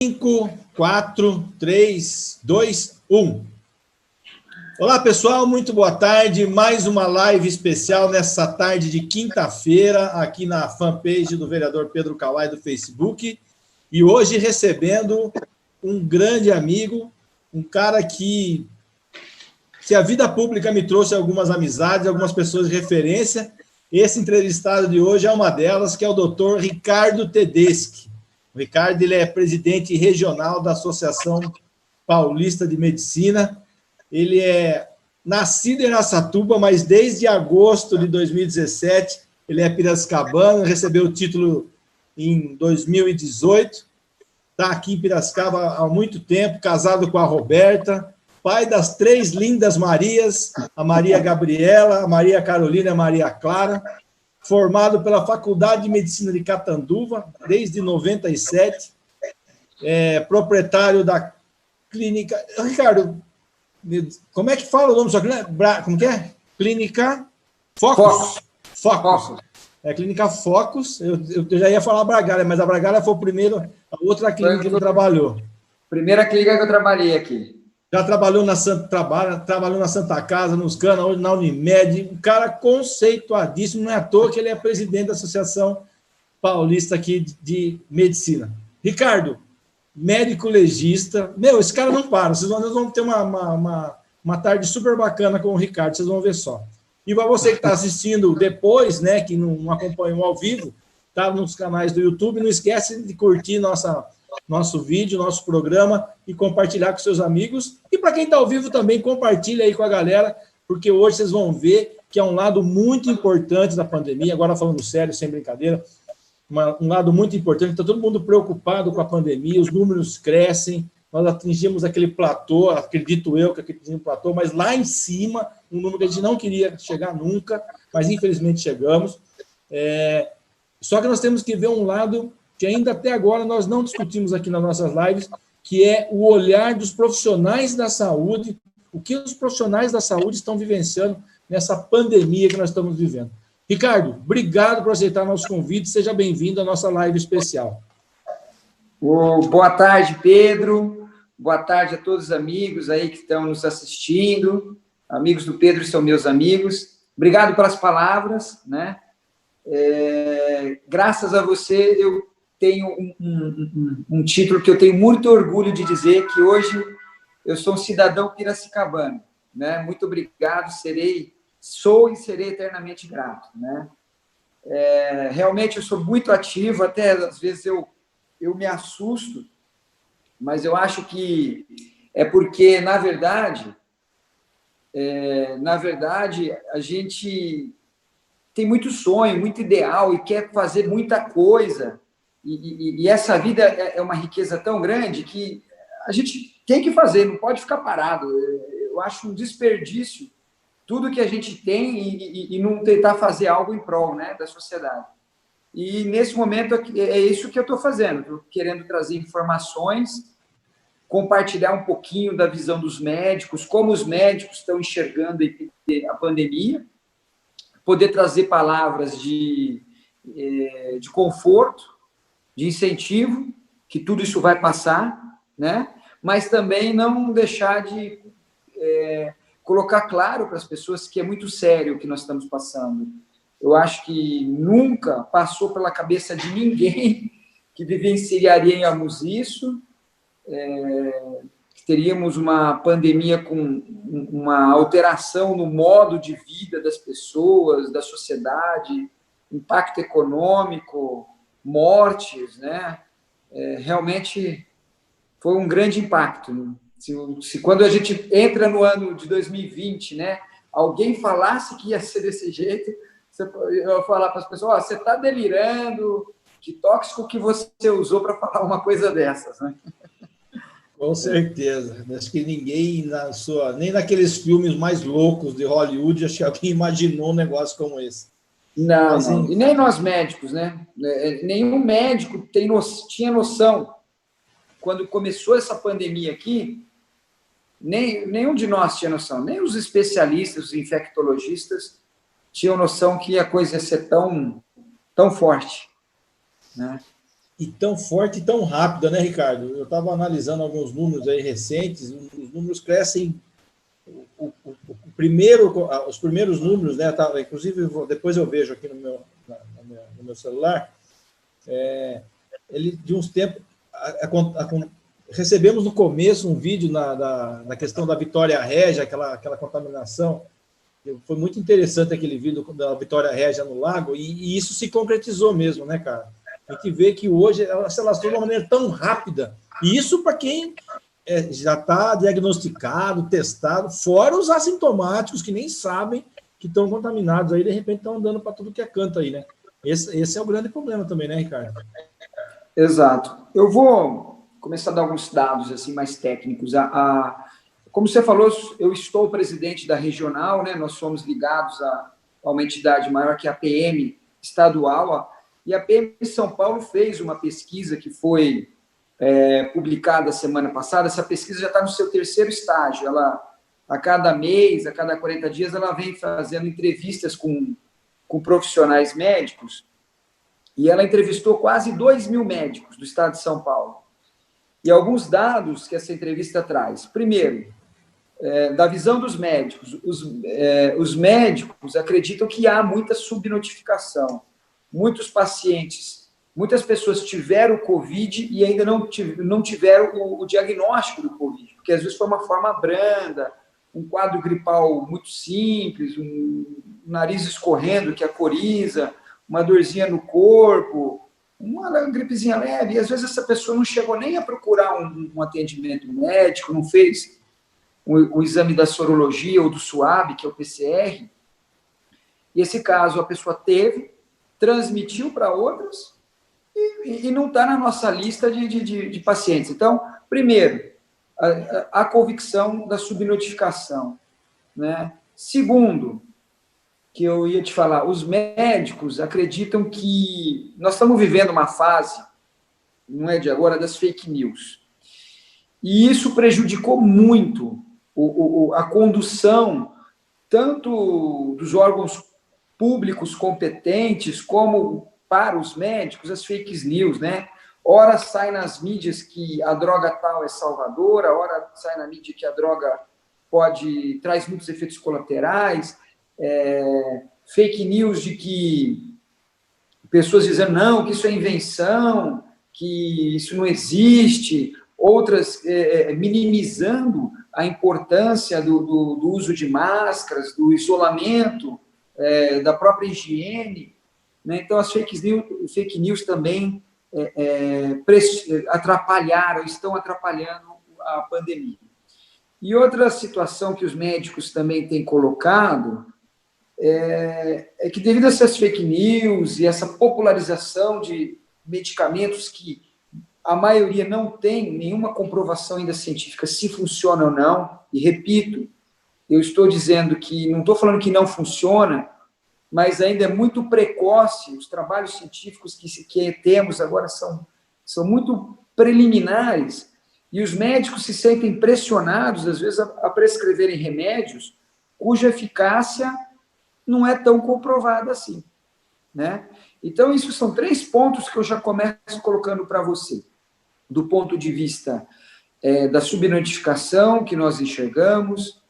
5, 4, 3, 2, 1. Olá, pessoal, muito boa tarde. Mais uma live especial nessa tarde de quinta-feira, aqui na fanpage do vereador Pedro Kawai do Facebook. E hoje recebendo um grande amigo, um cara que, se a vida pública me trouxe algumas amizades, algumas pessoas de referência, esse entrevistado de hoje é uma delas, que é o doutor Ricardo Tedeschi. O Ricardo, ele é presidente regional da Associação Paulista de Medicina. Ele é nascido em Araçatuba, mas desde agosto de 2017, ele é piracicabano, recebeu o título em 2018, está aqui em Piracicaba há muito tempo, casado com a Roberta, pai das 3 lindas Marias, a Maria Gabriela, a Maria Carolina e a Maria Clara, formado pela Faculdade de Medicina de Catanduva, desde 97, proprietário da clínica... Ricardo, como é que fala o nome da sua clínica? Como que é? Clínica Focus. Focus. É Clínica Focus. Eu já ia falar Bragalha, mas a Bragalha foi a outra clínica que ele trabalhou. Primeira clínica que eu trabalhei aqui. Já trabalhou trabalhou na Santa Casa, nos Cana, hoje na Unimed, um cara conceituadíssimo, não é à toa que ele é presidente da Associação Paulista aqui de Medicina. Ricardo, médico legista, esse cara não para, vocês vão ter uma tarde super bacana com o Ricardo, vocês vão ver só. E para você que está assistindo depois, né, que não acompanhou ao vivo, está nos canais do YouTube, não esquece de curtir nosso vídeo, nosso programa e compartilhar com seus amigos. E para quem está ao vivo também, compartilha aí com a galera, porque hoje vocês vão ver que é um lado muito importante da pandemia, agora falando sério, sem brincadeira, um lado muito importante, está todo mundo preocupado com a pandemia, os números crescem, nós atingimos aquele platô, acredito eu que atingimos um platô, mas lá em cima, um número que a gente não queria chegar nunca, mas infelizmente chegamos. Só que nós temos que ver um lado que ainda até agora nós não discutimos aqui nas nossas lives, que é o olhar dos profissionais da saúde, o que os profissionais da saúde estão vivenciando nessa pandemia que nós estamos vivendo. Ricardo, obrigado por aceitar nosso convite, seja bem-vindo à nossa live especial. Boa tarde, Pedro, boa tarde a todos os amigos aí que estão nos assistindo, amigos do Pedro são meus amigos, obrigado pelas palavras, né? Graças a você, eu tenho um título que eu tenho muito orgulho de dizer, que hoje eu sou um cidadão piracicabano, né? Muito obrigado, sou e serei eternamente grato, né? Realmente eu sou muito ativo, até às vezes eu me assusto, mas eu acho que é porque, na verdade, a gente tem muito sonho, muito ideal e quer fazer muita coisa, e essa vida é uma riqueza tão grande que a gente tem que fazer, não pode ficar parado. Eu acho um desperdício tudo que a gente tem e não tentar fazer algo em prol, né, da sociedade. E, nesse momento, é isso que eu estou fazendo. Estou querendo trazer informações, compartilhar um pouquinho da visão dos médicos, como os médicos estão enxergando a pandemia, poder trazer palavras de conforto, de incentivo, que tudo isso vai passar, né? Mas também não deixar de colocar claro para as pessoas que é muito sério o que nós estamos passando. Eu acho que nunca passou pela cabeça de ninguém que vivenciaríamos isso, que teríamos uma pandemia com uma alteração no modo de vida das pessoas, da sociedade, impacto econômico, mortes, né? Realmente foi um grande impacto, né? Se quando a gente entra no ano de 2020, né, alguém falasse que ia ser desse jeito, eu falar para as pessoas, você está delirando, que tóxico que você usou para falar uma coisa dessas, né? Com certeza. Acho que ninguém, nem naqueles filmes mais loucos de Hollywood, acho que alguém imaginou um negócio como esse. Não. E nem nós médicos, né? Nenhum médico tinha noção. Quando começou essa pandemia aqui, nenhum de nós tinha noção, nem os especialistas, os infectologistas, tinham noção que a coisa ia ser tão forte, né? e tão forte e tão rápida, né, Ricardo? Eu estava analisando alguns números aí recentes, os números crescem. Os primeiros números, né? Inclusive, depois eu vejo aqui no meu celular, ele de uns tempos. Recebemos no começo um vídeo na questão da Vitória Régia, aquela contaminação. Foi muito interessante aquele vídeo da Vitória Régia no lago, e isso se concretizou mesmo, né, cara? A gente vê que hoje ela se alastrou de uma maneira tão rápida, e isso para quem já está diagnosticado, testado, fora os assintomáticos que nem sabem que estão contaminados aí, de repente estão andando para tudo que é canto aí, né? Esse é o grande problema também, né, Ricardo? Exato. Eu vou começar a dar alguns dados assim mais técnicos. Como você falou, eu estou presidente da regional, né? Nós somos ligados a uma entidade maior que a PM estadual, e a PM de São Paulo fez uma pesquisa que foi publicada semana passada. Essa pesquisa já está no seu 3º estágio. Ela, a cada mês, a cada 40 dias, ela vem fazendo entrevistas com profissionais médicos, e ela entrevistou quase 2.000 médicos do estado de São Paulo. E alguns dados que essa entrevista traz. Primeiro, da visão dos médicos, os médicos acreditam que há muita subnotificação. Muitos pacientes, muitas pessoas tiveram o Covid e ainda não tiveram o diagnóstico do Covid, porque às vezes foi uma forma branda, um quadro gripal muito simples, um nariz escorrendo, que é a coriza, uma dorzinha no corpo, uma gripezinha leve, e às vezes essa pessoa não chegou nem a procurar um atendimento médico, não fez o exame da sorologia ou do SWAB, que é o PCR, e esse caso a pessoa teve, transmitiu para outras e não está na nossa lista de pacientes. Então, primeiro, a convicção da subnotificação, né? Segundo, que eu ia te falar, os médicos acreditam que nós estamos vivendo uma fase, não é de agora, das fake news. E isso prejudicou muito a condução, tanto dos órgãos públicos competentes, como para os médicos, as fake news, né? Ora sai nas mídias que a droga tal é salvadora, ora sai na mídia que a droga traz muitos efeitos colaterais, fake news de que pessoas dizendo não, que isso é invenção, que isso não existe, outras minimizando a importância do uso de máscaras, do isolamento, da própria higiene, né? Então, as fake news também estão atrapalhando a pandemia. E outra situação que os médicos também têm colocado é que, devido a essas fake news e essa popularização de medicamentos que a maioria não tem nenhuma comprovação ainda científica se funciona ou não, e repito, eu estou dizendo que, não estou falando que não funciona, mas ainda é muito precoce, os trabalhos científicos que temos agora são muito preliminares, e os médicos se sentem pressionados, às vezes, a prescreverem remédios cuja eficácia não é tão comprovada assim, né? Então, isso são 3 pontos que eu já começo colocando para você, do ponto de vista da subnotificação que nós enxergamos,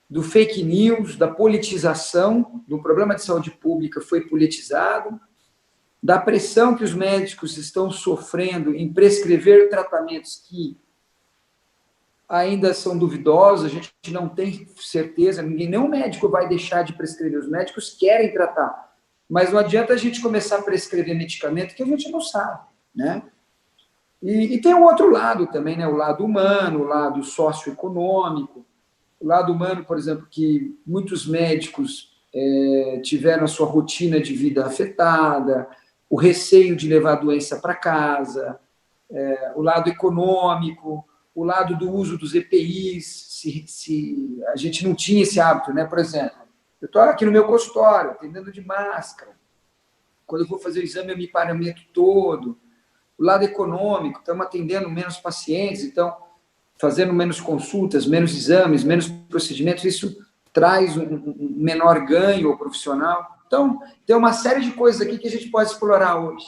do fake news, da politização, do problema de saúde pública foi politizado, da pressão que os médicos estão sofrendo em prescrever tratamentos que ainda são duvidosos, a gente não tem certeza, nenhum médico vai deixar de prescrever, os médicos querem tratar, mas não adianta a gente começar a prescrever medicamento que a gente não sabe, né? E tem o outro lado também, né? O lado humano, o lado socioeconômico, o lado humano, por exemplo, que muitos médicos tiveram a sua rotina de vida afetada, o receio de levar a doença para casa, o lado econômico, o lado do uso dos EPIs, se a gente não tinha esse hábito, né? Por exemplo, eu estou aqui no meu consultório, atendendo de máscara, quando eu vou fazer o exame eu me paramento todo, o lado econômico, estamos atendendo menos pacientes, então, fazendo menos consultas, menos exames, menos procedimentos, isso traz um menor ganho ao profissional. Então, tem uma série de coisas aqui que a gente pode explorar hoje.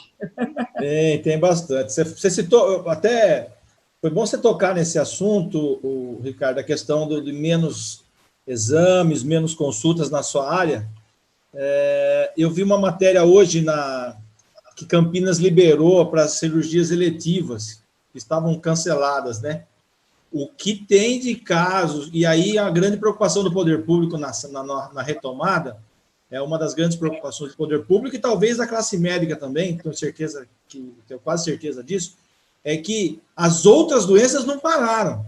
Tem bastante. Você citou, até foi bom você tocar nesse assunto, Ricardo, a questão de menos exames, menos consultas na sua área. Eu vi uma matéria hoje que Campinas liberou para as cirurgias eletivas, que estavam canceladas, né? O que tem de casos, e aí a grande preocupação do poder público na retomada, é uma das grandes preocupações do poder público e talvez da classe médica também, tenho quase certeza disso, é que as outras doenças não pararam.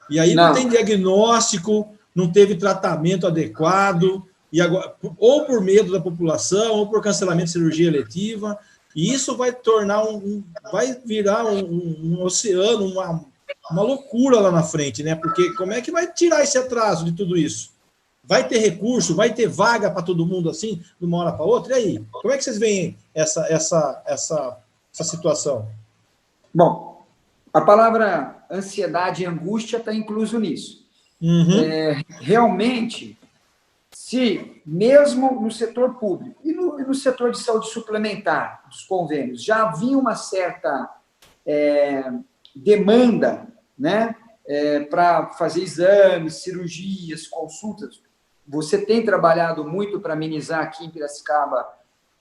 E aí não tem diagnóstico, não teve tratamento adequado, e agora, ou por medo da população, ou por cancelamento de cirurgia eletiva, e isso vai tornar vai virar um oceano, uma loucura lá na frente, né? Porque como é que vai tirar esse atraso de tudo isso? Vai ter recurso, vai ter vaga para todo mundo assim, de uma hora para outra? E aí? Como é que vocês veem essa situação? Bom, a palavra ansiedade e angústia está incluso nisso. Realmente, se mesmo no setor público e no setor de saúde suplementar, dos convênios, já havia uma certa demanda, né, para fazer exames, cirurgias, consultas. Você tem trabalhado muito para amenizar aqui em Piracicaba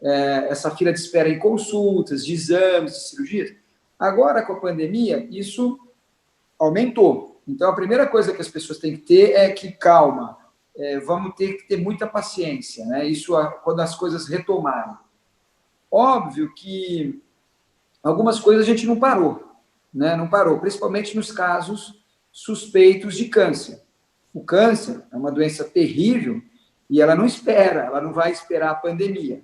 essa fila de espera em consultas, de exames, de cirurgias. Agora, com a pandemia, isso aumentou. Então, a primeira coisa que as pessoas têm que ter é que, calma, vamos ter que ter muita paciência, né? Isso quando as coisas retomarem. Óbvio que algumas coisas a gente não parou, né? Não parou, principalmente nos casos suspeitos de câncer. O câncer é uma doença terrível e ela não vai esperar a pandemia.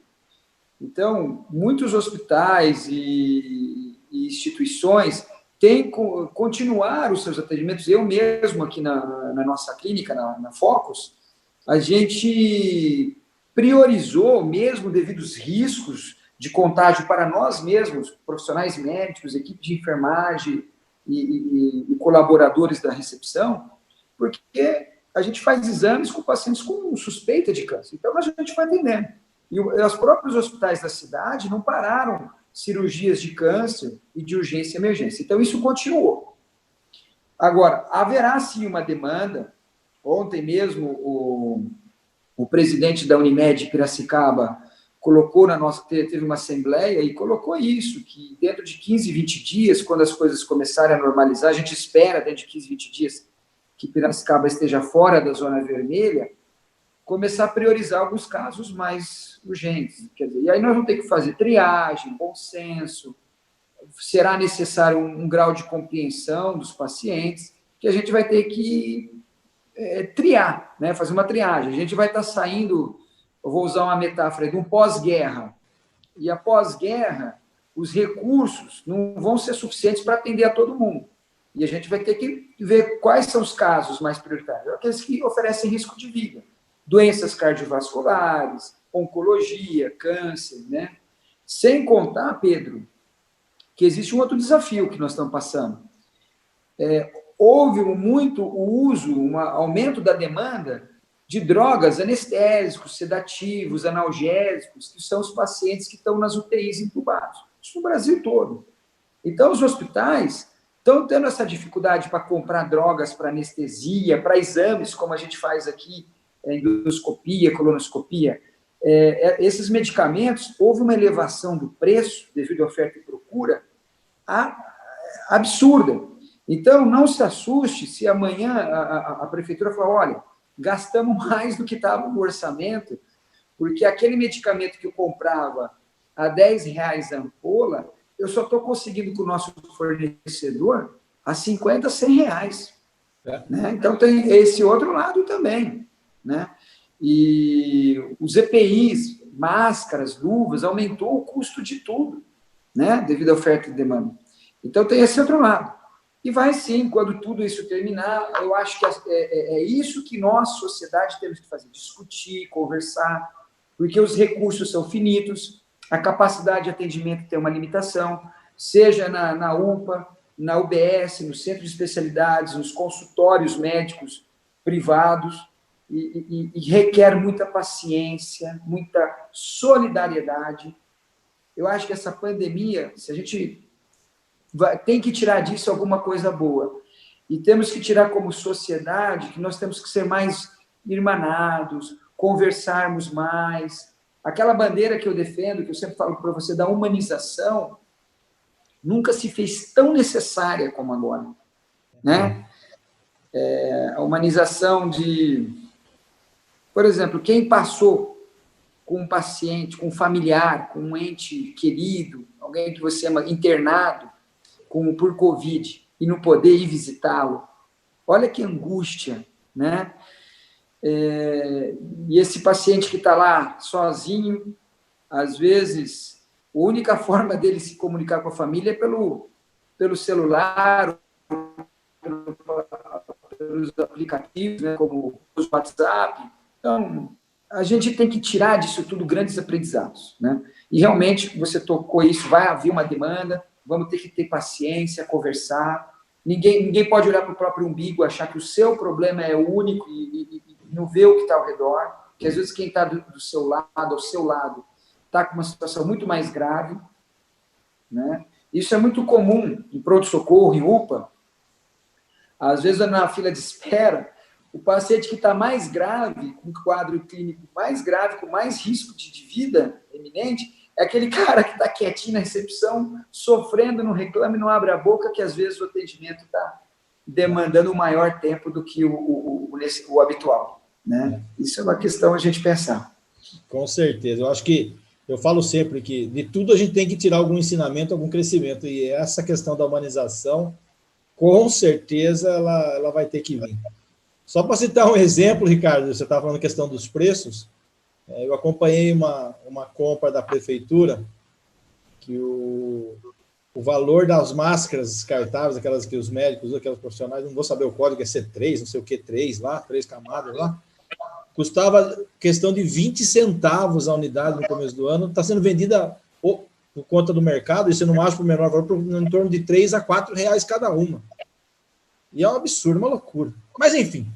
Então, muitos hospitais e instituições têm que continuar os seus atendimentos. Eu mesmo, aqui na nossa clínica, na Focus, a gente priorizou, mesmo devido aos riscos de contágio para nós mesmos, profissionais médicos, equipe de enfermagem e colaboradores da recepção, porque a gente faz exames com pacientes com suspeita de câncer. Então, a gente vai atendendo. E os próprios hospitais da cidade não pararam cirurgias de câncer e de urgência e emergência. Então, isso continuou. Agora, haverá sim uma demanda. Ontem mesmo, o presidente da Unimed Piracicaba teve uma assembleia e colocou isso, que dentro de 15, 20 dias, quando as coisas começarem a normalizar, a gente espera dentro de 15, 20 dias que Piracicaba esteja fora da zona vermelha, começar a priorizar alguns casos mais urgentes. Quer dizer, e aí nós vamos ter que fazer triagem, bom senso, será necessário um grau de compreensão dos pacientes, que a gente vai ter que triar, né? Fazer uma triagem. A gente vai estar saindo, eu vou usar uma metáfora, de um pós-guerra. E a pós-guerra, os recursos não vão ser suficientes para atender a todo mundo. E a gente vai ter que ver quais são os casos mais prioritários. Aqueles que oferecem risco de vida. Doenças cardiovasculares, oncologia, câncer, né? Sem contar, Pedro, que existe um outro desafio que nós estamos passando. Houve muito o uso, um aumento da demanda de drogas, anestésicos, sedativos, analgésicos, que são os pacientes que estão nas UTIs entubados. Isso no Brasil todo. Então, os hospitais estão tendo essa dificuldade para comprar drogas para anestesia, para exames, como a gente faz aqui, endoscopia, colonoscopia. Esses medicamentos, houve uma elevação do preço, devido à oferta e procura, absurda. Então, não se assuste se amanhã a prefeitura falar, olha, gastamos mais do que estava no orçamento, porque aquele medicamento que eu comprava a R$10 a ampola, eu só estou conseguindo com o nosso fornecedor a R$50, R$100. Né? Então, tem esse outro lado também. Né? E os EPIs, máscaras, luvas, aumentou o custo de tudo, né? Devido à oferta e demanda. Então, tem esse outro lado. E vai sim, quando tudo isso terminar, eu acho que é isso que nós, sociedade, temos que fazer, discutir, conversar, porque os recursos são finitos, a capacidade de atendimento tem uma limitação, seja na UPA, na UBS, no centro de especialidades, nos consultórios médicos privados, e requer muita paciência, muita solidariedade. Eu acho que essa pandemia, se a gente tem que tirar disso alguma coisa boa, e temos que tirar como sociedade que nós temos que ser mais irmanados, conversarmos mais. Aquela bandeira que eu defendo, que eu sempre falo para você, da humanização, nunca se fez tão necessária como agora, né? A humanização de, por exemplo, quem passou com um paciente, com um familiar, com um ente querido, alguém que você ama, internado por Covid, e não poder ir visitá-lo. Olha que angústia, né? E esse paciente que está lá sozinho, às vezes, a única forma dele se comunicar com a família é pelo celular, pelos aplicativos, né, como o WhatsApp. Então, a gente tem que tirar disso tudo grandes aprendizados, né? E realmente, você tocou isso, vai haver uma demanda, vamos ter que ter paciência, conversar. Ninguém pode olhar para o próprio umbigo, achar que o seu problema é o único e não ver o que está ao redor, que às vezes quem está do seu lado, ao seu lado, está com uma situação muito mais grave, né? Isso é muito comum em pronto-socorro, em UPA. Às vezes, na fila de espera, o paciente que está mais grave, com um quadro clínico mais grave, com mais risco de vida iminente, é aquele cara que está quietinho na recepção, sofrendo, não reclama e não abre a boca, que às vezes o atendimento está demandando um maior tempo do que o habitual, né? Isso é uma questão a gente pensar. Com certeza. Eu acho que, eu falo sempre que de tudo a gente tem que tirar algum ensinamento, algum crescimento, e essa questão da humanização, com certeza, ela vai ter que vir. Só para citar um exemplo, Ricardo, você estava falando a questão dos preços, eu acompanhei uma compra da prefeitura, que o valor das máscaras descartáveis, aquelas que os médicos, aquelas profissionais, não vou saber o código, é C3, não sei o que, 3 lá, 3 camadas lá, custava questão de 20 centavos a unidade no começo do ano, está sendo vendida por conta do mercado, e você não acha por menor valor, em torno de 3 a 4 reais cada uma. E é um absurdo, uma loucura. Mas, enfim.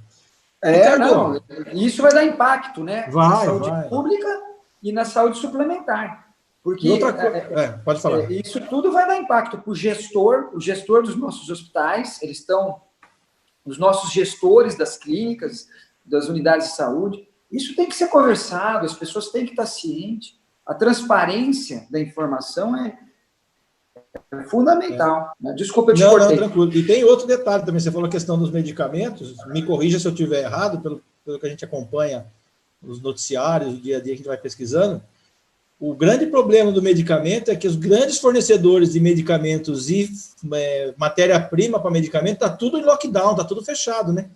Não, isso vai dar impacto, né? Na saúde vai. pública e na saúde suplementar. Porque outra coisa, pode falar. Isso tudo vai dar impacto para o gestor dos nossos hospitais, eles estão, os nossos gestores das clínicas, das unidades de saúde. Isso tem que ser conversado, as pessoas têm que estar cientes. A transparência da informação é fundamental. Desculpa, eu te cortei. Não, tranquilo. E tem outro detalhe também, você falou a questão dos medicamentos, me corrija se eu estiver errado, pelo que a gente acompanha os noticiários, o dia a dia que a gente vai pesquisando. O grande problema do medicamento é que os grandes fornecedores de medicamentos e matéria-prima para medicamento está tudo em lockdown, está tudo fechado, né?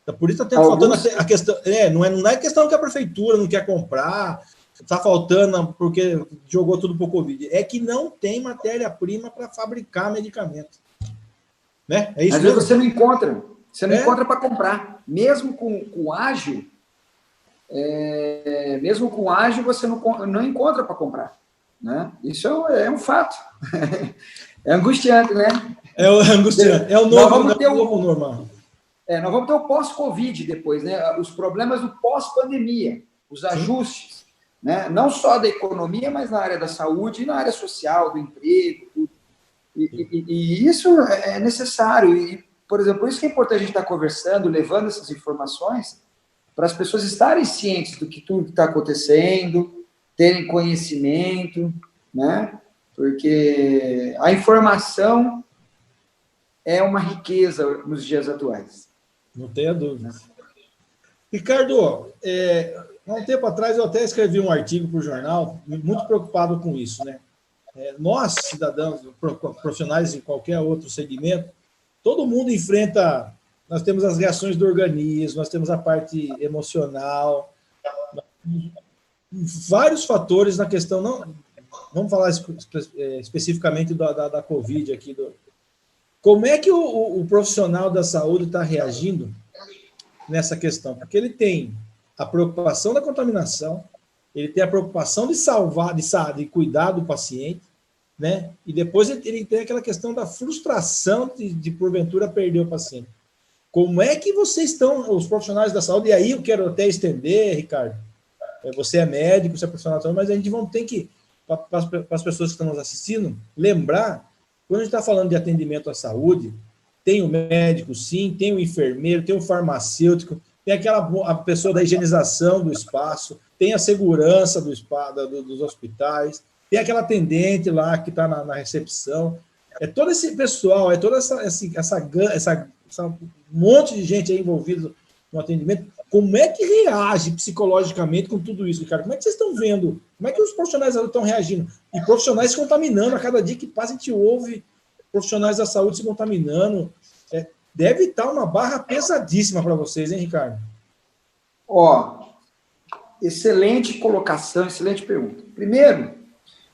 Então, por isso está faltando a questão. Não é questão que a prefeitura não quer comprar, está faltando porque jogou tudo para o Covid. É que não tem matéria-prima para fabricar medicamento. Né? É isso. Às vezes você não encontra. Você não encontra para comprar. Mesmo com ágil, você não encontra para comprar. Né? Isso é um fato. É angustiante, né? É angustiante. É o novo normal. Nós vamos ter o pós-Covid depois, né? Os problemas do pós-pandemia, os ajustes, né? Não só da economia, mas na área da saúde e na área social, do emprego, tudo. E isso é necessário. E, por exemplo, por isso que é importante a gente estar conversando, levando essas informações para as pessoas estarem cientes do que tudo está acontecendo, terem conhecimento, né? Porque a informação é uma riqueza nos dias atuais. Não tenha dúvida. Ricardo, há um tempo atrás eu até escrevi um artigo para o jornal, muito preocupado com isso, né? Nós, cidadãos, profissionais em qualquer outro segmento, todo mundo enfrenta, nós temos as reações do organismo, nós temos a parte emocional, vários fatores na questão, não, vamos falar especificamente da Covid aqui. Como é que o profissional da saúde está reagindo nessa questão? Porque ele tem a preocupação da contaminação, ele tem a preocupação de salvar, de cuidar do paciente, né? E depois ele tem aquela questão da frustração de porventura perder o paciente. Como é que vocês estão, os profissionais da saúde, e aí eu quero até estender, Ricardo, você é médico, você é profissional da saúde, mas a gente vai ter que, para as pessoas que estão nos assistindo, lembrar, quando a gente está falando de atendimento à saúde, tem o médico, sim, tem o enfermeiro, tem o farmacêutico, tem a pessoa da higienização do espaço, tem a segurança do espaço, dos hospitais, tem aquela atendente lá que está na recepção. É todo esse pessoal, é toda essa monte de gente aí envolvida no atendimento. Como é que reage psicologicamente com tudo isso, Ricardo? Como é que vocês estão vendo? Como é que os profissionais estão reagindo? E profissionais se contaminando. A cada dia que passa, a gente ouve profissionais da saúde se contaminando. Deve estar uma barra pesadíssima para vocês, hein, Ricardo? Excelente colocação, excelente pergunta. Primeiro,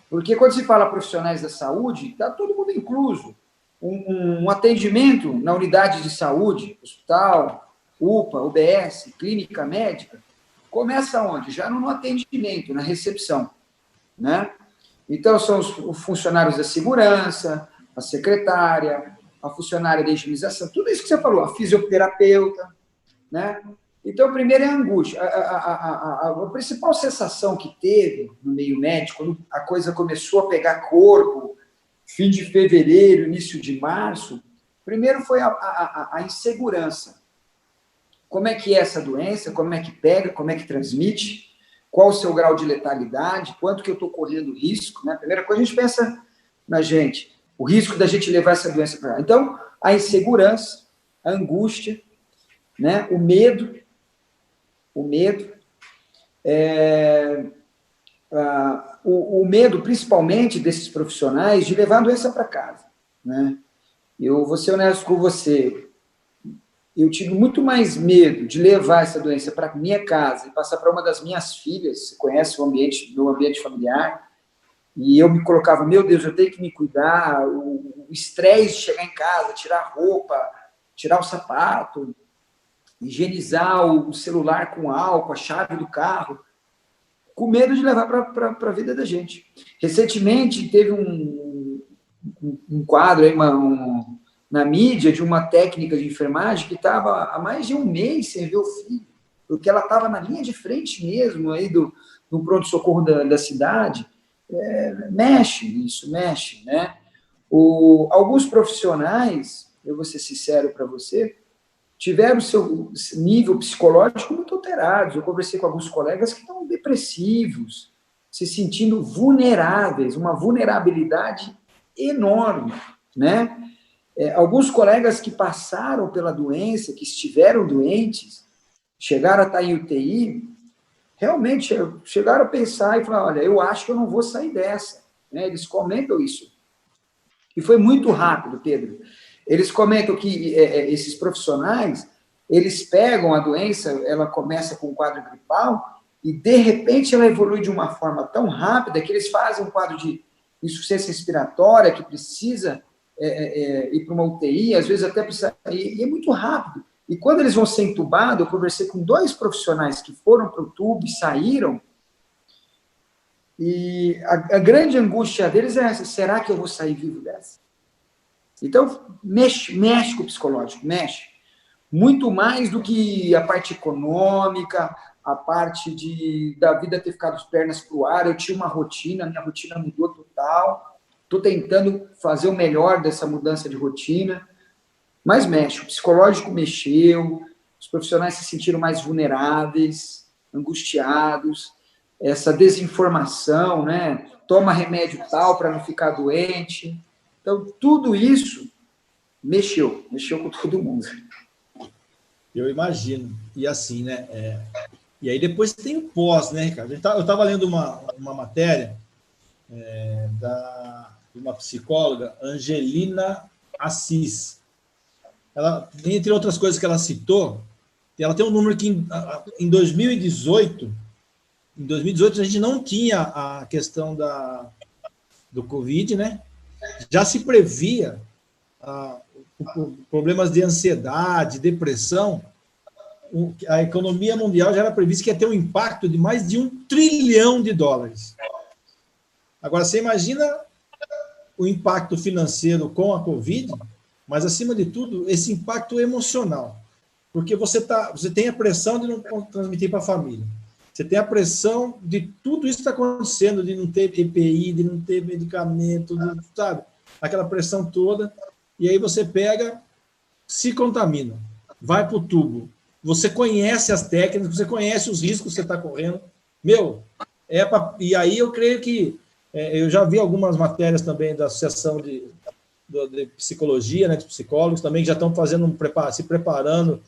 porque quando se fala profissionais da saúde, está todo mundo incluso. Um atendimento na unidade de saúde, hospital, UPA, UBS, clínica médica, começa onde? Já no atendimento, na recepção, né? Então, são os funcionários da segurança, a secretária, a funcionária da higienização, tudo isso que você falou, a fisioterapeuta, né? Então, primeiro é a angústia. A principal sensação que teve no meio médico, quando a coisa começou a pegar corpo, fim de fevereiro, início de março, primeiro foi a insegurança. Como é que é essa doença? Como é que pega? Como é que transmite? Qual o seu grau de letalidade? Quanto que eu estou correndo risco? Né? A primeira coisa, a gente pensa na gente, o risco da gente levar essa doença para lá. Então, a insegurança, a angústia, né? O medo, o medo, principalmente, desses profissionais, de levar a doença para casa, né? Eu vou ser honesto com você, eu tive muito mais medo de levar essa doença para minha casa e passar para uma das minhas filhas. Você conhece meu ambiente familiar, e eu me colocava, meu Deus, eu tenho que me cuidar, o estresse de chegar em casa, tirar a roupa, tirar o sapato, higienizar o celular com álcool, a chave do carro, com medo de levar para a vida da gente. Recentemente, teve um quadro aí, na mídia, de uma técnica de enfermagem que estava há mais de um mês sem ver o filho, porque ela estava na linha de frente mesmo aí do pronto-socorro da cidade. Mexe, né? Alguns profissionais, eu vou ser sincero para você, tiveram seu nível psicológico muito alterado. Eu conversei com alguns colegas que estão depressivos, se sentindo vulneráveis, uma vulnerabilidade enorme, né? Alguns colegas que passaram pela doença, que estiveram doentes, chegaram a estar em UTI, realmente chegaram a pensar e falar, olha, eu acho que eu não vou sair dessa, né? Eles comentam isso. E foi muito rápido, Pedro. Eles comentam que esses profissionais, eles pegam a doença, ela começa com um quadro gripal, e, de repente, ela evolui de uma forma tão rápida que eles fazem um quadro de insuficiência respiratória, que precisa ir para uma UTI, às vezes até precisa... E é muito rápido. E quando eles vão ser entubados, eu conversei com 2 profissionais que foram para o tubo e saíram, e a grande angústia deles é essa, será que eu vou sair vivo dessa? Então, mexe com o psicológico, mexe. Muito mais do que a parte econômica, a parte da vida ter ficado as pernas para o ar. Eu tinha uma rotina, minha rotina mudou total. Estou tentando fazer o melhor dessa mudança de rotina, mas mexe. O psicológico mexeu, os profissionais se sentiram mais vulneráveis, angustiados, essa desinformação, né? Toma remédio tal para não ficar doente. Então, tudo isso mexeu com todo mundo. Eu imagino. E assim, né? E aí depois tem o pós, né, Ricardo? Eu estava lendo uma matéria de uma psicóloga, Angelina Assis. Ela, entre outras coisas que ela citou, ela tem um número que em 2018 a gente não tinha a questão do Covid, né? Já se previa problemas de ansiedade, depressão. A economia mundial já era prevista que ia ter um impacto de mais de $1 trilhão. Agora, você imagina o impacto financeiro com a Covid, mas, acima de tudo, esse impacto emocional. Porque você tem a pressão de não transmitir para a família. Você tem a pressão de tudo isso que está acontecendo, de não ter EPI, de não ter medicamento, sabe? Aquela pressão toda. E aí você pega, se contamina, vai para o tubo. Você conhece as técnicas, você conhece os riscos que você está correndo. E aí eu creio que... eu já vi algumas matérias também da Associação de Psicologia, né, de psicólogos também, que já estão se preparando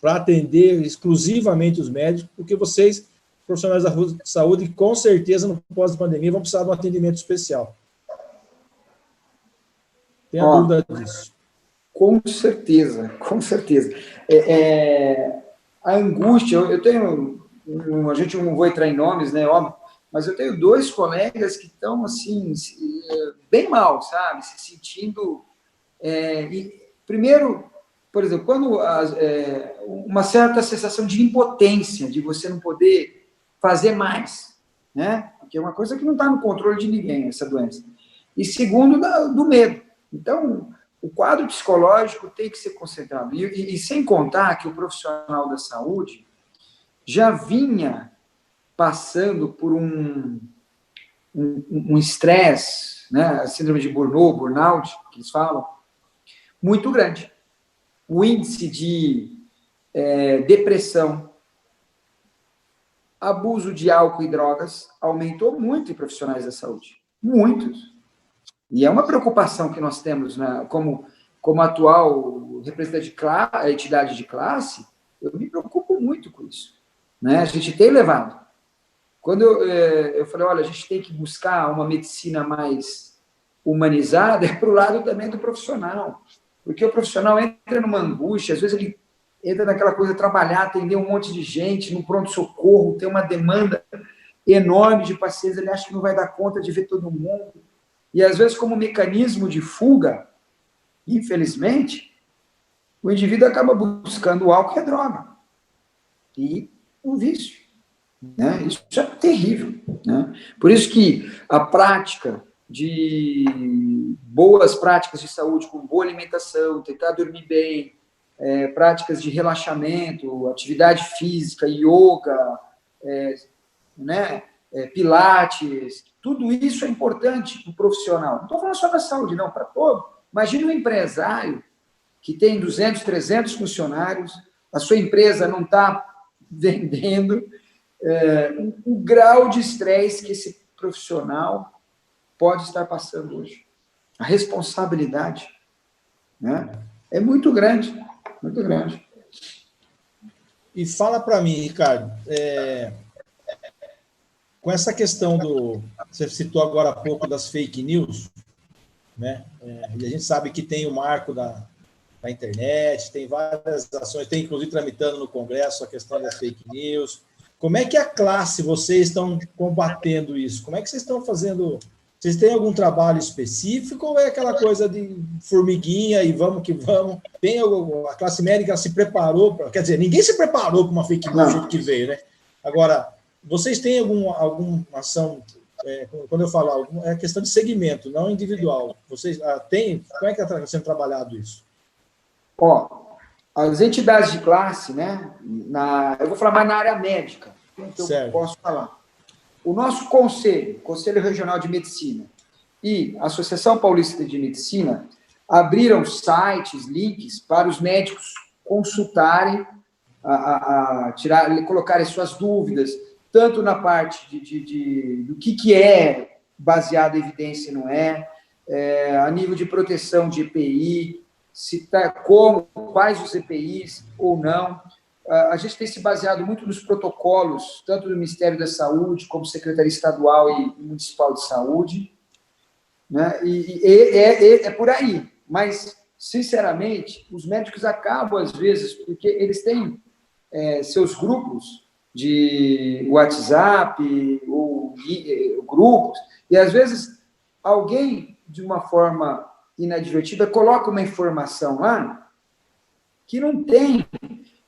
para atender exclusivamente os médicos, porque vocês, profissionais da saúde, com certeza, no pós-pandemia, vão precisar de um atendimento especial. Tenha dúvida disso. Com certeza, com certeza. A angústia, eu tenho, a gente não vou entrar em nomes, né, óbvio, mas eu tenho 2 colegas que estão, assim, bem mal, sabe? Se sentindo... primeiro, por exemplo, quando uma certa sensação de impotência, de você não poder fazer mais, né? Porque é uma coisa que não está no controle de ninguém, essa doença. E segundo, do medo. Então, o quadro psicológico tem que ser concentrado. E sem contar que o profissional da saúde já vinha passando por um estresse, né? A síndrome de burnout, que eles falam, muito grande. O índice de depressão, abuso de álcool e drogas aumentou muito em profissionais da saúde. Muitos. E é uma preocupação que nós temos, né? Como atual representante de entidade de classe, eu me preocupo muito com isso, né? A gente tem levado. Quando eu falei, olha, a gente tem que buscar uma medicina mais humanizada, é para o lado também do profissional. Porque o profissional entra numa angústia, às vezes ele entra naquela coisa de trabalhar, atender um monte de gente, no pronto-socorro, tem uma demanda enorme de pacientes, ele acha que não vai dar conta de ver todo mundo. E, às vezes, como mecanismo de fuga, infelizmente, o indivíduo acaba buscando o álcool e a droga. E o vício. Né? Isso é terrível. Né? Por isso que a prática de boas práticas de saúde, com boa alimentação, tentar dormir bem, práticas de relaxamento, atividade física, yoga, né? Pilates, tudo isso é importante para o profissional. Não estou falando só da saúde, não, para todo. Imagina um empresário que tem 200, 300 funcionários, a sua empresa não está vendendo, o grau de estresse que esse profissional pode estar passando hoje. A responsabilidade, né, é muito grande, muito grande. E fala para mim, Ricardo, com essa questão você citou agora há pouco das fake news, né? E a gente sabe que tem o marco da internet, tem várias ações, tem inclusive tramitando no Congresso a questão das fake news. Como é que a classe, vocês estão combatendo isso? Como é que vocês estão fazendo? Vocês têm algum trabalho específico ou é aquela coisa de formiguinha e vamos que vamos? A classe médica se preparou, quer dizer, ninguém se preparou para uma fake news do jeito que veio, né? Agora, vocês têm alguma ação, quando eu falo, é questão de segmento, não individual. Vocês têm, como é que está sendo trabalhado isso? As entidades de classe, né? Eu vou falar mais na área médica, então eu posso falar. O nosso Conselho Regional de Medicina e a Associação Paulista de Medicina abriram sites, links para os médicos consultarem, colocarem suas dúvidas, tanto na parte do que é baseado em evidência e não a nível de proteção de EPI, quais os EPIs ou não. A gente tem se baseado muito nos protocolos, tanto do Ministério da Saúde, como Secretaria Estadual e Municipal de Saúde, né? É por aí. Mas, sinceramente, os médicos acabam, às vezes, porque eles têm seus grupos de WhatsApp ou grupos, e, às vezes, alguém, de uma forma inadvertida, coloca uma informação lá que não tem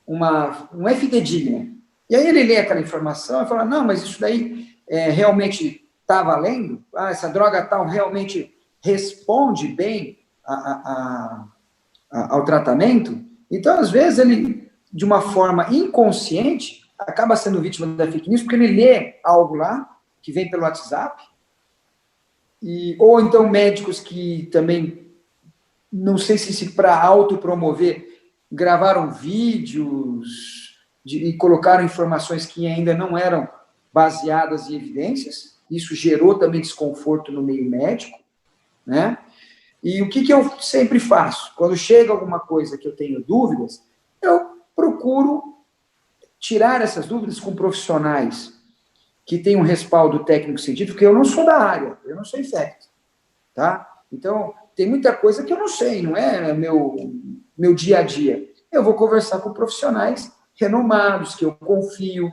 não é fidedigna. E aí ele lê aquela informação e fala, não, mas isso daí realmente está valendo? Essa droga tal realmente responde bem ao tratamento? Então, às vezes, ele de uma forma inconsciente, acaba sendo vítima da fake news, porque ele lê algo lá, que vem pelo WhatsApp, ou então médicos que também, não sei se para autopromover, gravaram vídeos e colocaram informações que ainda não eram baseadas em evidências. Isso gerou também desconforto no meio médico, né? E o que eu sempre faço? Quando chega alguma coisa que eu tenho dúvidas, eu procuro tirar essas dúvidas com profissionais que têm um respaldo técnico-científico, porque eu não sou da área, eu não sou infecto, tá? Então, tem muita coisa que eu não sei, não é meu dia a dia. Eu vou conversar com profissionais renomados, que eu confio,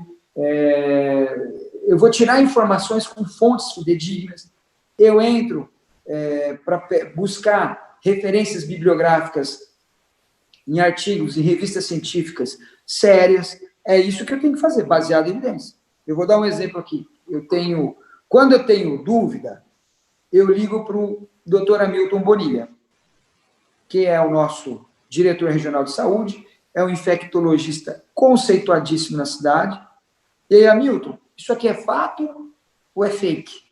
eu vou tirar informações com fontes fidedignas, eu entro para buscar referências bibliográficas em artigos, em revistas científicas sérias. É isso que eu tenho que fazer, baseado em evidência. Eu vou dar um exemplo aqui. Quando eu tenho dúvida, eu ligo para o Dr. Hamilton Bonilha, que é o nosso diretor regional de saúde, é um infectologista conceituadíssimo na cidade. E aí, Hamilton, isso aqui é fato ou é fake?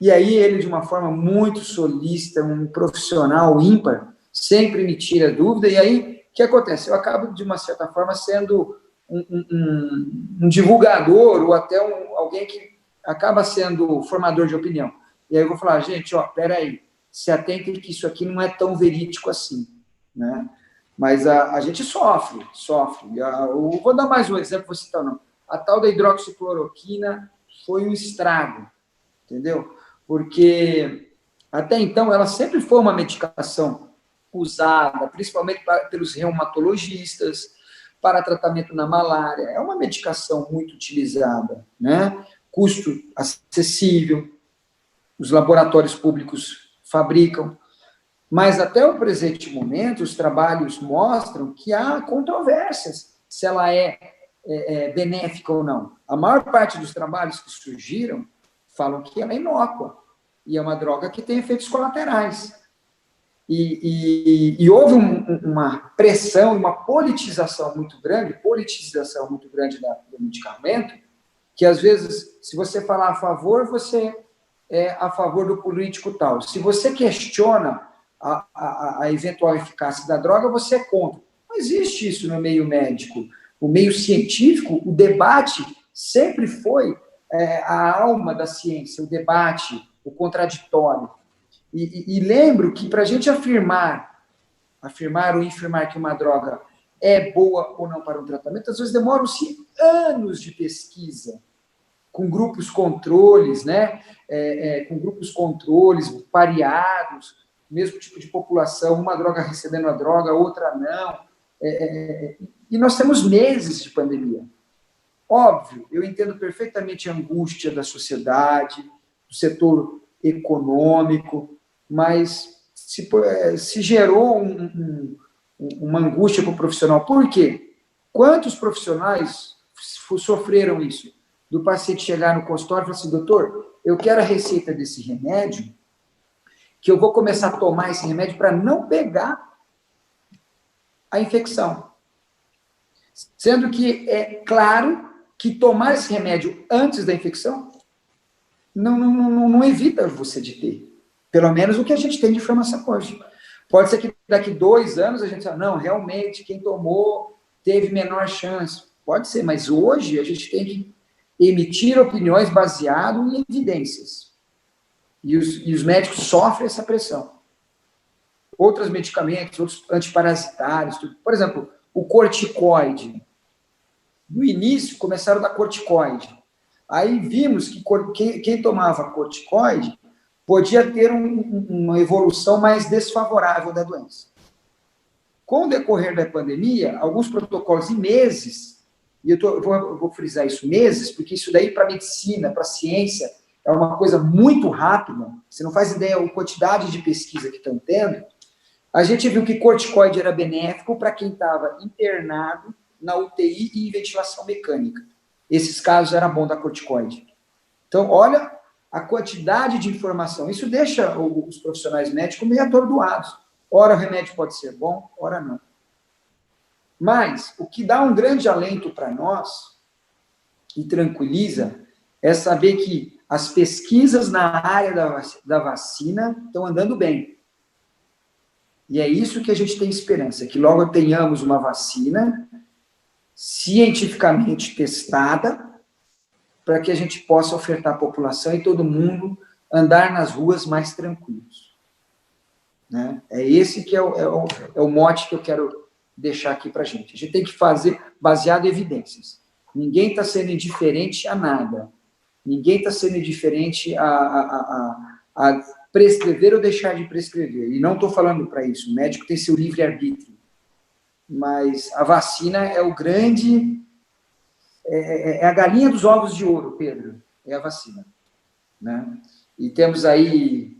E aí ele, de uma forma muito solícita, um profissional ímpar, sempre me tira dúvida. E aí, o que acontece? Eu acabo, de uma certa forma, sendo um divulgador ou até alguém que acaba sendo formador de opinião. E aí eu vou falar, gente, peraí, se atentem que isso aqui não é tão verídico assim, né? Mas a gente sofre. Eu vou dar mais um exemplo, vou citar o nome. A tal da hidroxicloroquina foi um estrago, entendeu? Porque até então ela sempre foi uma medicação usada, principalmente pelos reumatologistas, para tratamento na malária. É uma medicação muito utilizada, né? Custo acessível, os laboratórios públicos fabricam. Mas até o presente momento, os trabalhos mostram que há controvérsias se ela é benéfica ou não. A maior parte dos trabalhos que surgiram falam que ela é inócua e é uma droga que tem efeitos colaterais. E houve uma pressão, uma politização muito grande do medicamento, que às vezes, se você falar a favor, você é a favor do político tal. Se você questiona a eventual eficácia da droga, você é contra. Não existe isso no meio médico. O meio científico, o debate sempre foi a alma da ciência, o debate, o contraditório. E lembro que para a gente afirmar ou infirmar que uma droga é boa ou não para um tratamento, às vezes demoram-se anos de pesquisa, com grupos controles, né? Com grupos controles pareados, mesmo tipo de população, uma droga recebendo a droga, outra não. E nós temos meses de pandemia. Óbvio, eu entendo perfeitamente a angústia da sociedade, do setor econômico, mas se gerou uma angústia para o profissional. Por quê? Quantos profissionais sofreram isso? Do paciente chegar no consultório e falar assim, doutor, eu quero a receita desse remédio, que eu vou começar a tomar esse remédio para não pegar a infecção. Sendo que é claro que tomar esse remédio antes da infecção não evita você de ter. Pelo menos o que a gente tem de informação hoje. Pode ser que daqui 2 anos a gente fale, não, realmente, quem tomou teve menor chance. Pode ser, mas hoje a gente tem que emitir opiniões baseadas em evidências. E os médicos sofrem essa pressão. Outros medicamentos, outros antiparasitários, tudo. Por exemplo, o corticoide. No início, começaram a dar corticoide. Aí vimos que quem tomava corticoide podia ter uma evolução mais desfavorável da doença. Com o decorrer da pandemia, alguns protocolos em meses, e eu vou frisar isso, meses, porque isso daí para a medicina, para a ciência, é uma coisa muito rápida, você não faz ideia da quantidade de pesquisa que estão tendo. A gente viu que corticoide era benéfico para quem estava internado na UTI e em ventilação mecânica. Esses casos era bom da corticoide. Então, olha a quantidade de informação. Isso deixa os profissionais médicos meio atordoados. Ora o remédio pode ser bom, ora não. Mas o que dá um grande alento para nós e tranquiliza é saber que as pesquisas na área da vacina estão andando bem. E é isso que a gente tem esperança, que logo tenhamos uma vacina cientificamente testada para que a gente possa ofertar à população e todo mundo andar nas ruas mais tranquilos. Né? É esse que é o mote que eu quero deixar aqui para a gente. A gente tem que fazer baseado em evidências. Ninguém está sendo indiferente a nada. Ninguém está sendo indiferente a prescrever ou deixar de prescrever. E não estou falando para isso. O médico tem seu livre-arbítrio. Mas a vacina é o grande... É a galinha dos ovos de ouro, Pedro. É a vacina. Né? E temos aí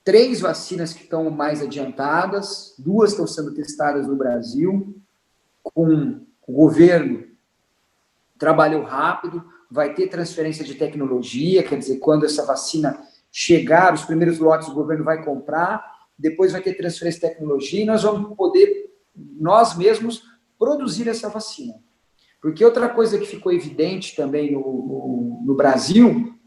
3 vacinas que estão mais adiantadas, 2 estão sendo testadas no Brasil, com o governo trabalhou rápido, vai ter transferência de tecnologia, quer dizer, quando essa vacina chegar, os primeiros lotes o governo vai comprar, depois vai ter transferência de tecnologia e nós vamos poder, nós mesmos, produzir essa vacina. Porque outra coisa que ficou evidente também no Brasil,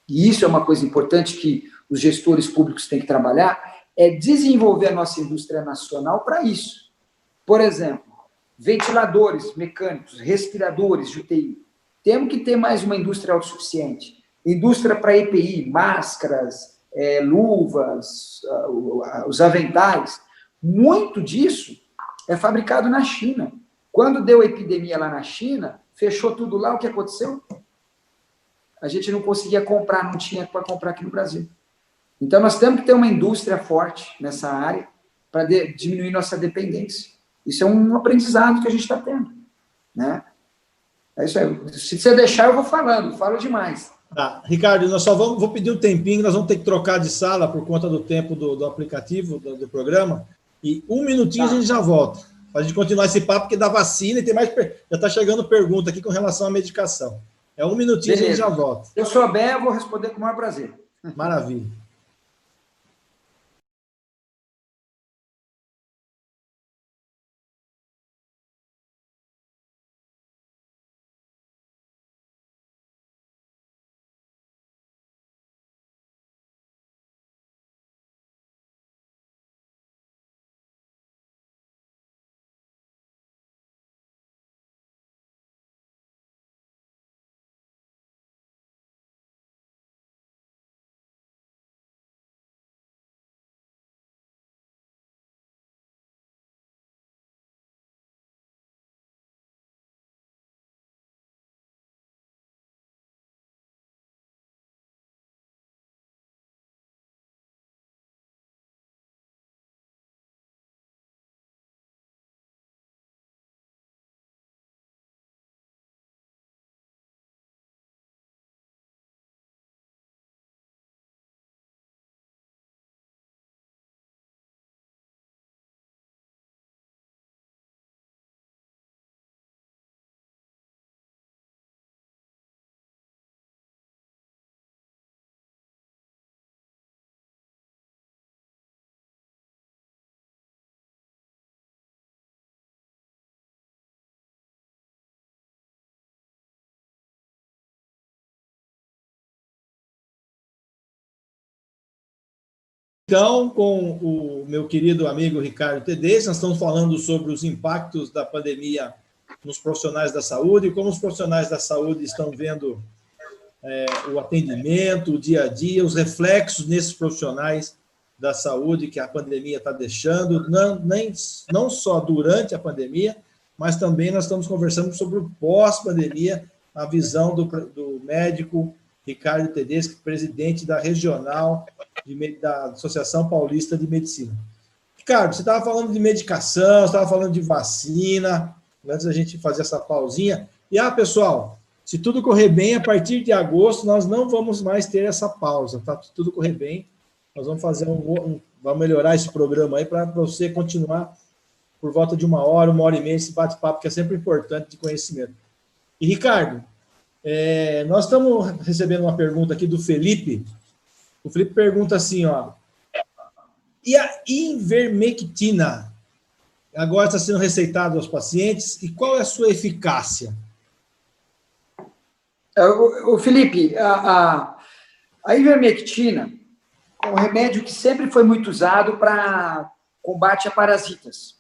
e isso é uma coisa importante que os gestores públicos têm que trabalhar, é desenvolver a nossa indústria nacional para isso. Por exemplo, ventiladores mecânicos, respiradores de UTI. Temos que ter mais uma indústria autossuficiente. Indústria para EPI, máscaras, luvas, os aventais. Muito disso é fabricado na China. Quando deu a epidemia lá na China, fechou tudo lá, o que aconteceu? A gente não conseguia comprar, não tinha para comprar aqui no Brasil. Então, nós temos que ter uma indústria forte nessa área para diminuir nossa dependência. Isso é um aprendizado que a gente está tendo. Né? É isso aí. Se você deixar, eu vou falando, falo demais. Tá. Ricardo, nós só vou pedir um tempinho, nós vamos ter que trocar de sala por conta do tempo do aplicativo, do programa, e 1 minutinho a gente já volta. Para a gente continuar esse papo, porque da vacina, e tem mais. Já está chegando pergunta aqui com relação à medicação. É 1 minutinho. Beleza. A gente já volta. Se eu souber, eu vou responder com o maior prazer. Maravilha. Então, com o meu querido amigo Ricardo Tedeschi, nós estamos falando sobre os impactos da pandemia nos profissionais da saúde e como os profissionais da saúde estão vendo o atendimento, o dia a dia, os reflexos nesses profissionais da saúde que a pandemia está deixando, não só durante a pandemia, mas também nós estamos conversando sobre o pós-pandemia, a visão do médico Ricardo Tedeschi, presidente da regional da Associação Paulista de Medicina. Ricardo, você estava falando de medicação, você estava falando de vacina, antes da gente fazer essa pausinha. E, pessoal, se tudo correr bem, a partir de agosto, nós não vamos mais ter essa pausa, tá? Se tudo correr bem, nós vamos fazer vamos melhorar esse programa aí para você continuar por volta de 1 hora, 1h30, esse bate-papo que é sempre importante de conhecimento. E, Ricardo, nós estamos recebendo uma pergunta aqui do Felipe. O Felipe pergunta assim, ó, e a ivermectina, agora está sendo receitado aos pacientes, e qual é a sua eficácia? O Felipe, a ivermectina é um remédio que sempre foi muito usado para combate a parasitas,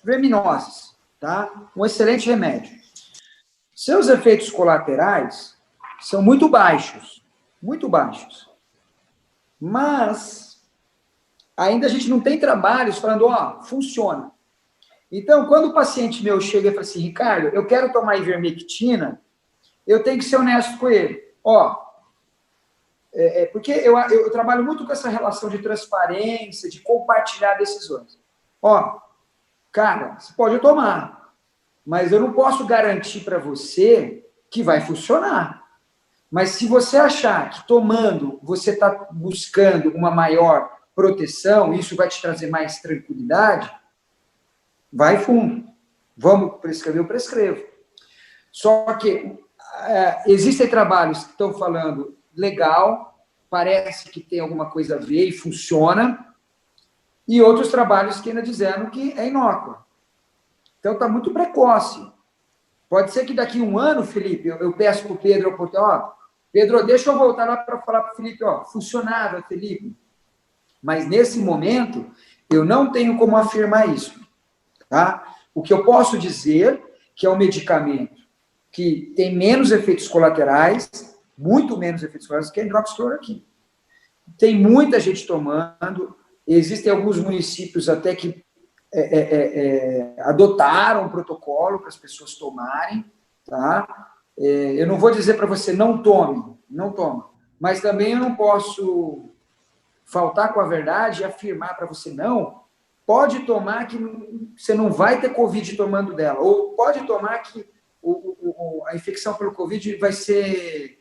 verminoses, tá? Um excelente remédio. Seus efeitos colaterais são muito baixos, mas ainda a gente não tem trabalhos falando, funciona. Então, quando o paciente meu chega e fala assim, Ricardo, eu quero tomar ivermectina, eu tenho que ser honesto com ele. Porque eu trabalho muito com essa relação de transparência, de compartilhar decisões. Cara, você pode tomar, mas eu não posso garantir para você que vai funcionar. Mas se você achar que tomando você está buscando uma maior proteção, isso vai te trazer mais tranquilidade, vai fundo. Vamos prescrever, eu prescrevo. Só que existem trabalhos que estão falando legal, parece que tem alguma coisa a ver e funciona, e outros trabalhos que ainda dizendo que é inócua. Então, está muito precoce. Pode ser que daqui a um ano, Felipe, eu peço para o Pedro, Pedro, deixa eu voltar lá para falar para o Felipe, funcionava, Felipe. Mas, nesse momento, eu não tenho como afirmar isso. Tá? O que eu posso dizer que é um medicamento que tem menos efeitos colaterais, muito menos efeitos colaterais que a hidroxicloroquina. Tem muita gente tomando, existem alguns municípios até que adotaram um protocolo para as pessoas tomarem, tá? Eu não vou dizer para você não tome, não toma, mas também eu não posso faltar com a verdade e afirmar para você não, pode tomar que você não vai ter Covid tomando dela, ou pode tomar que a infecção pelo Covid vai ser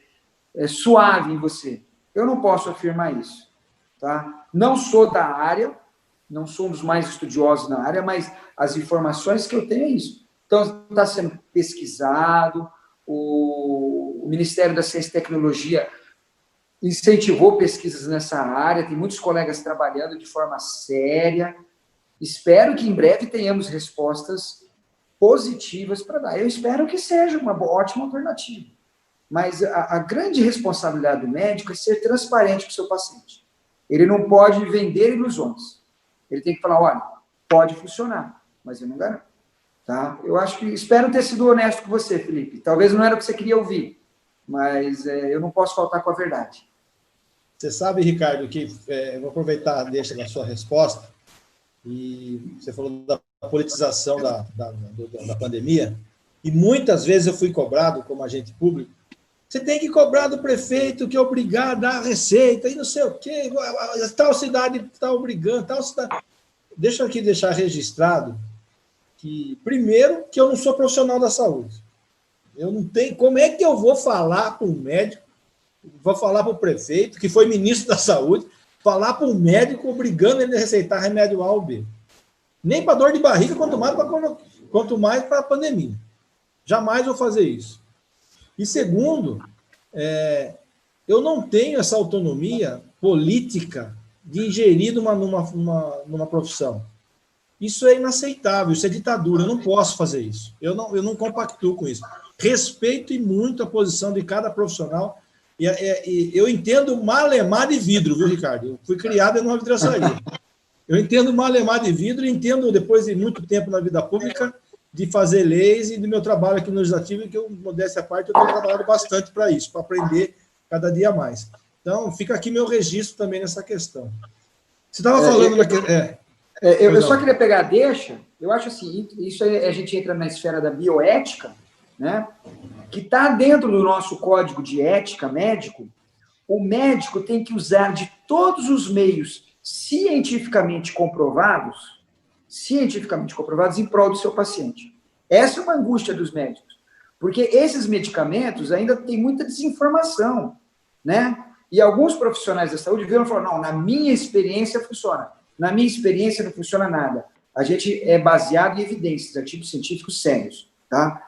suave em você. Eu não posso afirmar isso, tá? Não sou da área, não sou um dos mais estudiosos na área, mas as informações que eu tenho é isso. Então, está sendo pesquisado, o Ministério da Ciência e Tecnologia incentivou pesquisas nessa área, tem muitos colegas trabalhando de forma séria. Espero que em breve tenhamos respostas positivas para dar. Eu espero que seja uma ótima alternativa. Mas a grande responsabilidade do médico é ser transparente com o seu paciente. Ele não pode vender ilusões. Ele tem que falar, olha, pode funcionar, mas eu não garanto. Tá? Eu acho que, espero ter sido honesto com você, Felipe. Talvez não era o que você queria ouvir, mas eu não posso faltar com a verdade. Você sabe, Ricardo, que eu vou aproveitar, deixa na sua resposta, e você falou da politização da pandemia, e muitas vezes eu fui cobrado como agente público, você tem que cobrar do prefeito que é obrigado a dar a receita, e não sei o quê, tal cidade está obrigando, tal cidade... Deixa eu aqui deixar registrado que, primeiro, que eu não sou profissional da saúde. Eu não tenho... Como é que eu vou falar para um médico, vou falar para o prefeito, que foi ministro da saúde, falar para um médico obrigando ele a receitar remédio A ou B? Nem para dor de barriga, quanto mais para a pandemia. Jamais vou fazer isso. E segundo, eu não tenho essa autonomia política de ingerir numa profissão. Isso é inaceitável, isso é ditadura, eu não posso fazer isso. Eu não compactuo com isso. Respeito e muito a posição de cada profissional. E eu entendo malemar de vidro, viu, Ricardo? Eu fui criado em uma vidraçaria. Eu entendo malemar de vidro e entendo, depois de muito tempo na vida pública, de fazer leis e do meu trabalho aqui no Legislativo, que eu, modéstia à parte, eu tenho trabalhado bastante para isso, para aprender cada dia mais. Então, fica aqui meu registro também nessa questão. Você estava falando... Eu só queria pegar a deixa, eu acho assim, isso a gente entra na esfera da bioética, né, que está dentro do nosso código de ética médico. O médico tem que usar de todos os meios cientificamente comprovados em prol do seu paciente. Essa é uma angústia dos médicos, porque esses medicamentos ainda têm muita desinformação, né? E alguns profissionais da saúde viram e falaram, não, na minha experiência funciona. Na minha experiência não funciona nada. A gente é baseado em evidências, artigos científicos sérios, tá?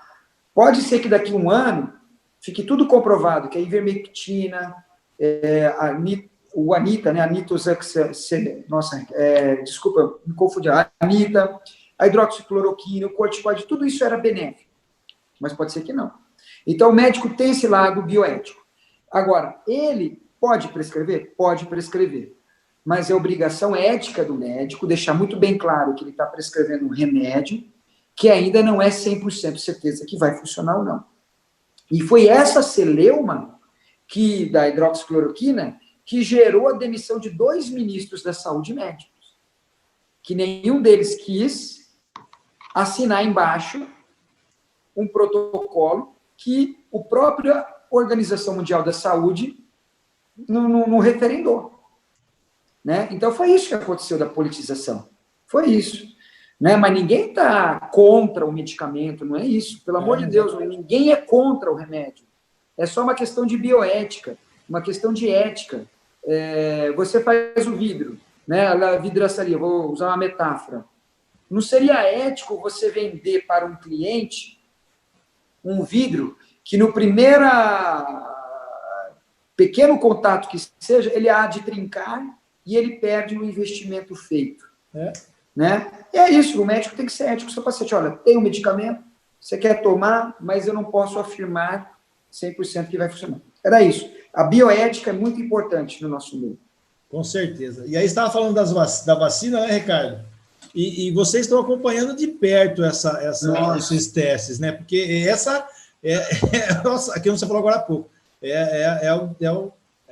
Pode ser que daqui a um ano fique tudo comprovado, que a ivermectina, o Anita, né? Desculpa, me confundi. A Anita, a hidroxicloroquina, o corticoide, tudo isso era benéfico. Mas pode ser que não. Então, o médico tem esse lado bioético. Agora, ele pode prescrever? Pode prescrever. Mas é obrigação ética do médico deixar muito bem claro que ele está prescrevendo um remédio que ainda não é 100% certeza que vai funcionar ou não. E foi essa celeuma da hidroxicloroquina que gerou a demissão de 2 ministros da saúde médicos, que nenhum deles quis assinar embaixo um protocolo que a própria Organização Mundial da Saúde não referendou. Né? Então, foi isso que aconteceu da politização. Foi isso. Né? Mas ninguém está contra o medicamento, não é isso. Pelo amor de Deus, ninguém é contra o remédio. É só uma questão de bioética, uma questão de ética. Você faz o vidro, né? A vidraçaria, vou usar uma metáfora. Não seria ético você vender para um cliente um vidro que no primeiro pequeno contato que seja, ele há de trincar e ele perde o investimento feito. Né? E é isso, o médico tem que ser ético com o seu paciente. Olha, tem um medicamento, você quer tomar, mas eu não posso afirmar 100% que vai funcionar. Era isso. A bioética é muito importante no nosso meio. Com certeza. E aí você estava falando da vacina, né, Ricardo? E vocês estão acompanhando de perto esses testes, né? Porque nossa, aquilo que você falou agora há pouco, é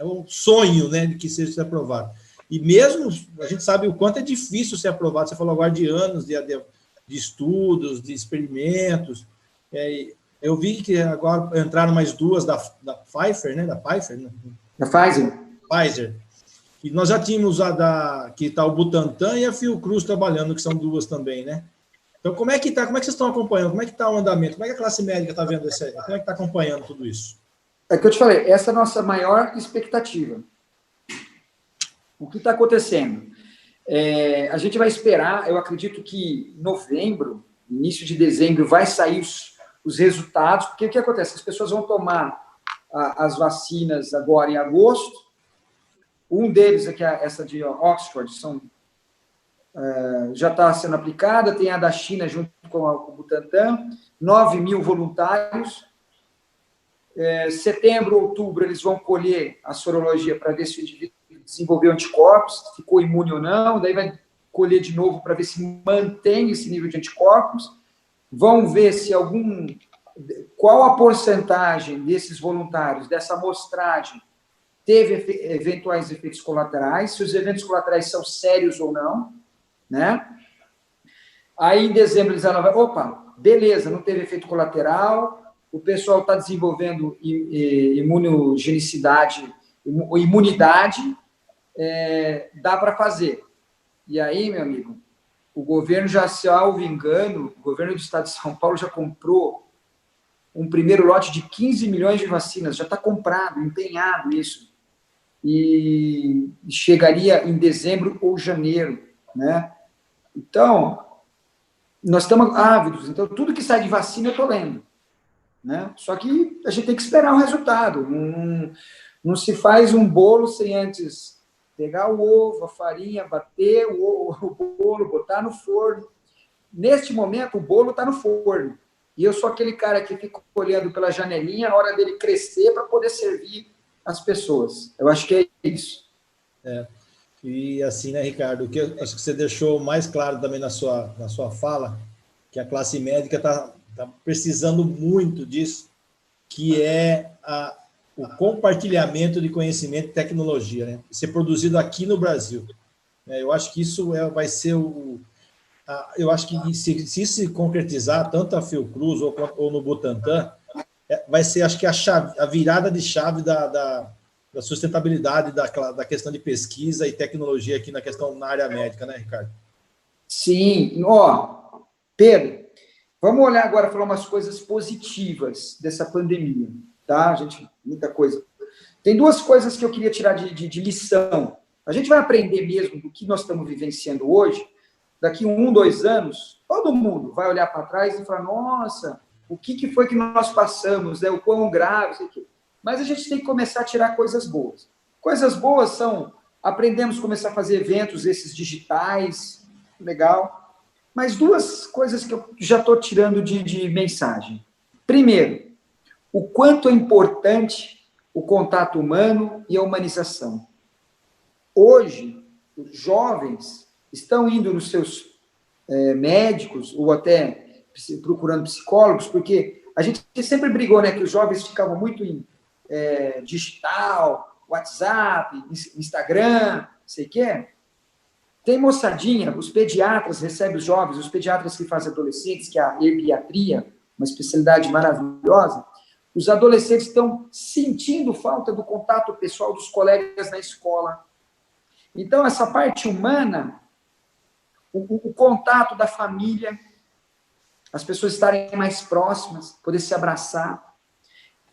o sonho, né, de que seja aprovado. E mesmo, a gente sabe o quanto é difícil ser aprovado. Você falou agora de anos de estudos, de experimentos. Eu vi que agora entraram mais 2 da Pfizer, né? Da Pfizer, né? Da Pfizer. Pfizer. E nós já tínhamos que está o Butantan e a Fiocruz trabalhando, que são 2 também, né? Então, como é que está? Como é que vocês estão acompanhando? Como é que está o andamento? Como é que a classe médica está vendo isso aí? Como é que está acompanhando tudo isso? É que eu te falei, essa é a nossa maior expectativa. O que está acontecendo? A gente vai esperar, eu acredito que em novembro, início de dezembro, vai sair os resultados, porque o que acontece? As pessoas vão tomar as vacinas agora em agosto. Um deles, que é essa de Oxford, já está sendo aplicada, tem a da China junto com o Butantan, 9 mil voluntários. Setembro, outubro, eles vão colher a sorologia para ver se o indivíduo desenvolveu anticorpos, ficou imune ou não, daí vai colher de novo para ver se mantém esse nível de anticorpos, vão ver se qual a porcentagem desses voluntários, dessa amostragem, teve eventuais efeitos colaterais, se os eventos colaterais são sérios ou não, né? Aí, em dezembro, eles vão, opa, beleza, não teve efeito colateral, o pessoal está desenvolvendo imunogenicidade, imunidade, dá para fazer. E aí, meu amigo, o governo já, salvo engano, o governo do estado de São Paulo já comprou um primeiro lote de 15 milhões de vacinas, já está comprado, empenhado isso. E chegaria em dezembro ou janeiro, né? Então, nós estamos ávidos. Então, tudo que sai de vacina eu estou lendo, né? Só que a gente tem que esperar o resultado. Não se faz um bolo sem antes pegar o ovo, a farinha, bater o bolo, botar no forno. Neste momento, o bolo está no forno. E eu sou aquele cara que fica olhando pela janelinha a hora dele crescer para poder servir as pessoas. Eu acho que é isso. E assim, né, Ricardo, o que eu acho que você deixou mais claro também na sua fala, que a classe médica está precisando muito disso, que é o compartilhamento de conhecimento e tecnologia, né? Ser produzido aqui no Brasil. Eu acho que isso vai ser eu acho que se isso se concretizar, tanto a Fiocruz ou no Butantan, vai ser, acho que, a virada de chave da sustentabilidade da questão de pesquisa e tecnologia aqui na área médica, né, Ricardo? Sim. Pedro, vamos olhar agora, falar umas coisas positivas dessa pandemia, tá? Muita coisa. Tem 2 coisas que eu queria tirar de lição. A gente vai aprender mesmo do que nós estamos vivenciando hoje. Daqui 1, 2 anos, todo mundo vai olhar para trás e falar, nossa, o que foi que nós passamos, né? O quão grave, sei que. Mas a gente tem que começar a tirar coisas boas. Coisas boas são, aprendemos a começar a fazer eventos, esses digitais, legal. Mas duas coisas que eu já estou tirando de mensagem. Primeiro, o quanto é importante o contato humano e a humanização. Hoje, os jovens estão indo nos seus médicos ou até procurando psicólogos, porque a gente sempre brigou, né, que os jovens ficavam muito em digital, WhatsApp, Instagram, sei o quê. Tem moçadinha, os pediatras recebem os jovens, os pediatras que fazem adolescentes, que é a pediatria, uma especialidade maravilhosa. Os adolescentes estão sentindo falta do contato pessoal dos colegas na escola. Então, essa parte humana, o contato da família, as pessoas estarem mais próximas, poder se abraçar.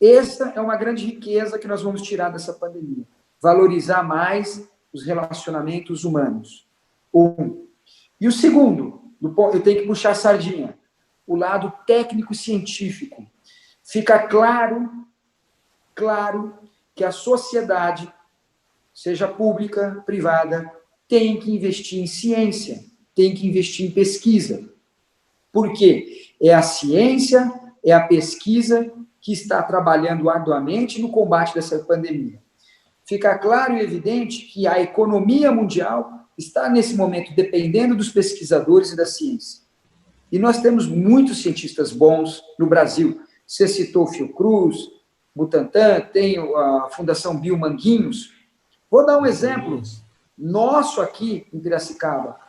Essa é uma grande riqueza que nós vamos tirar dessa pandemia. Valorizar mais os relacionamentos humanos. E o segundo, eu tenho que puxar a sardinha, o lado técnico-científico. Fica claro que a sociedade, seja pública, privada, tem que investir em ciência, tem que investir em pesquisa. Por quê? É a ciência, é a pesquisa que está trabalhando arduamente no combate dessa pandemia. Fica claro e evidente que a economia mundial está, nesse momento, dependendo dos pesquisadores e da ciência. E nós temos muitos cientistas bons no Brasil. Você citou o Fiocruz, Butantan, tem a Fundação Bio Manguinhos. Vou dar um exemplo nosso aqui em Piracicaba.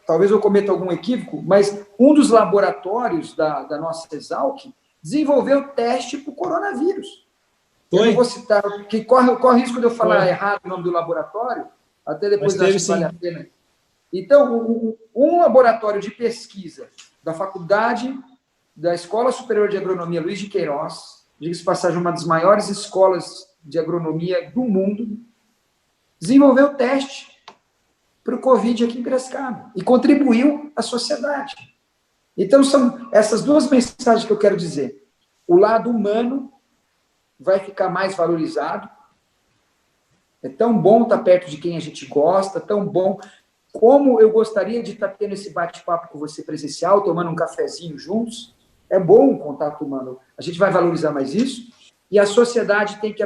Talvez eu cometa algum equívoco, mas um dos laboratórios da nossa Exalc desenvolveu teste para o coronavírus. Eu não vou citar, que corre risco de eu falar errado o nome do laboratório, até depois acho que vale a pena. Então, um laboratório de pesquisa da faculdade da Escola Superior de Agronomia Luiz de Queiroz, diga-se de passagem, uma das maiores escolas de agronomia do mundo, desenvolveu teste para o Covid aqui em Piracicaba e contribuiu à sociedade. Então, são essas duas mensagens que eu quero dizer. O lado humano vai ficar mais valorizado. É tão bom estar perto de quem a gente gosta, tão bom. Como eu gostaria de estar tendo esse bate-papo com você presencial, tomando um cafezinho juntos. É bom o contato humano. A gente vai valorizar mais isso. E a sociedade tem que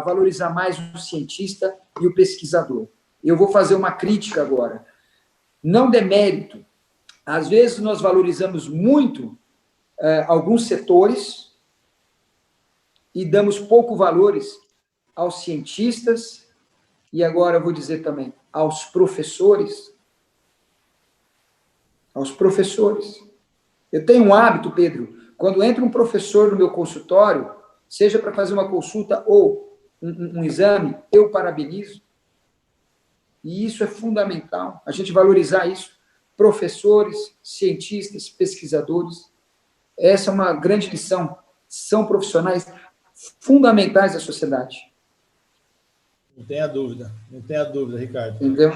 valorizar mais o cientista e o pesquisador. Eu vou fazer uma crítica agora. Não demérito. Às vezes nós valorizamos muito alguns setores e damos pouco valores aos cientistas e agora eu vou dizer também aos professores. Aos professores. Eu tenho um hábito, Pedro, quando entra um professor no meu consultório, seja para fazer uma consulta ou um exame, eu parabenizo. E isso é fundamental, a gente valorizar isso. Professores, cientistas, pesquisadores. Essa é uma grande lição. São profissionais fundamentais da sociedade. Não tenha dúvida, Ricardo. Entendeu?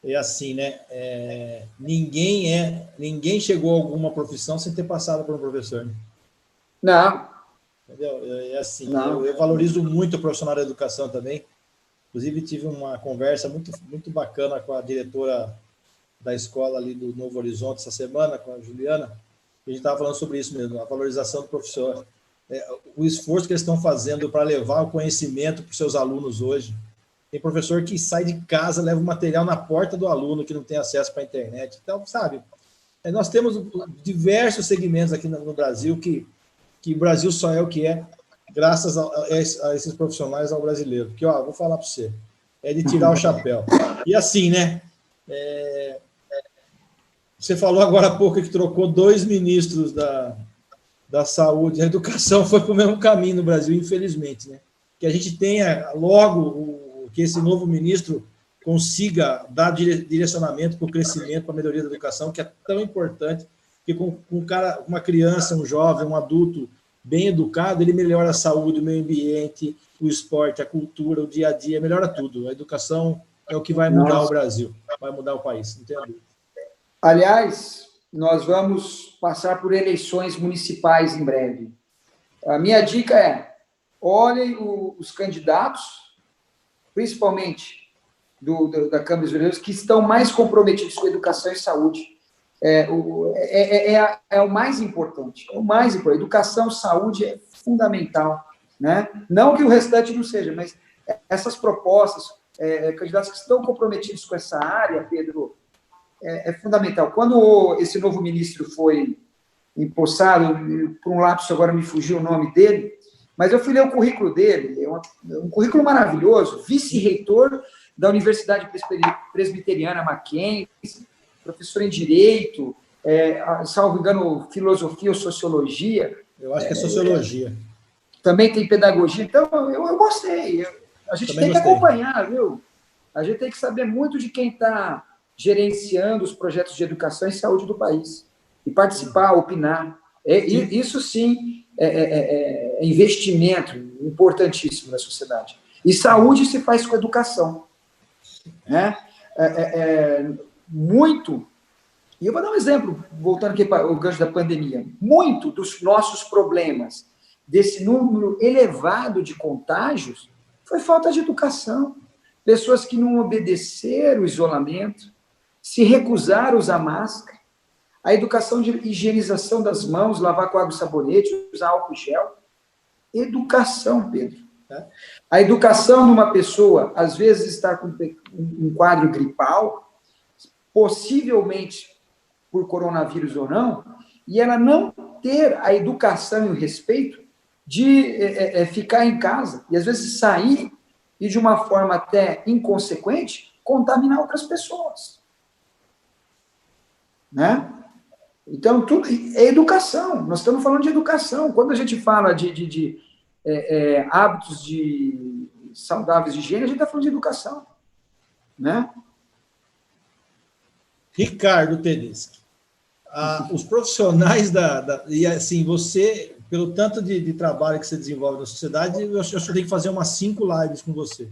É assim, né? Ninguém chegou a alguma profissão sem ter passado por um professor. Né? Não. Entendeu? É assim, eu valorizo muito o profissional da educação também. Inclusive, tive uma conversa muito bacana com a diretora da escola ali do Novo Horizonte essa semana, com a Juliana. A gente estava falando sobre isso mesmo, a valorização do professor. O esforço que eles estão fazendo para levar o conhecimento para os seus alunos hoje. Tem professor que sai de casa, leva o material na porta do aluno, que não tem acesso para a internet. Então, sabe, nós temos diversos segmentos aqui no Brasil que o Brasil só é o que é, graças a esses profissionais ao brasileiro. Porque, vou falar para você, é de tirar o chapéu. E assim, né? Você falou agora há pouco que trocou 2 ministros da saúde. A educação foi para o mesmo caminho no Brasil, infelizmente, né? Que a gente tenha logo que esse novo ministro consiga dar direcionamento para o crescimento, para a melhoria da educação, que é tão importante, que com uma criança, um jovem, um adulto bem educado, ele melhora a saúde, o meio ambiente, o esporte, a cultura, o dia a dia, melhora tudo. A educação é o que vai mudar o Brasil, vai mudar o país, não tem dúvida. Aliás, nós vamos passar por eleições municipais em breve. A minha dica é, olhem os candidatos, principalmente da Câmara dos Vereadores que estão mais comprometidos com educação e saúde. É o mais importante. É o mais importante. Educação, saúde é fundamental, né? Não que o restante não seja, mas essas propostas, candidatos que estão comprometidos com essa área, Pedro, é fundamental. Quando esse novo ministro foi empossado, por um lapso agora me fugiu o nome dele, mas eu fui ler o currículo dele, um currículo maravilhoso, vice-reitor da Universidade Presbiteriana Mackenzie, professor em Direito, salvo engano, Filosofia ou Sociologia. Eu acho que é Sociologia. Também tem Pedagogia. Então, eu gostei. A gente também tem que acompanhar, viu? A gente tem que saber muito de quem está gerenciando os projetos de educação e saúde do país. E participar, opinar. Isso, sim, é investimento importantíssimo na sociedade. E saúde se faz com educação. Né? Muito. E eu vou dar um exemplo, voltando aqui para o gancho da pandemia. Muito dos nossos problemas, desse número elevado de contágios, foi falta de educação. Pessoas que não obedeceram o isolamento, se recusaram a usar máscara, a educação de higienização das mãos, lavar com água e sabonete, usar álcool gel. Educação, Pedro. A educação numa pessoa, às vezes, está com um quadro gripal, possivelmente por coronavírus ou não, e ela não ter a educação e o respeito de ficar em casa, e às vezes sair e, de uma forma até inconsequente, contaminar outras pessoas. Né? Então, tudo é educação. Nós estamos falando de educação. Quando a gente fala de hábitos saudáveis de higiene, a gente está falando de educação. Né? Ricardo Tedeschi, os profissionais e assim, você, pelo tanto de trabalho que você desenvolve na sociedade, eu acho que eu tenho que fazer umas 5 lives com você.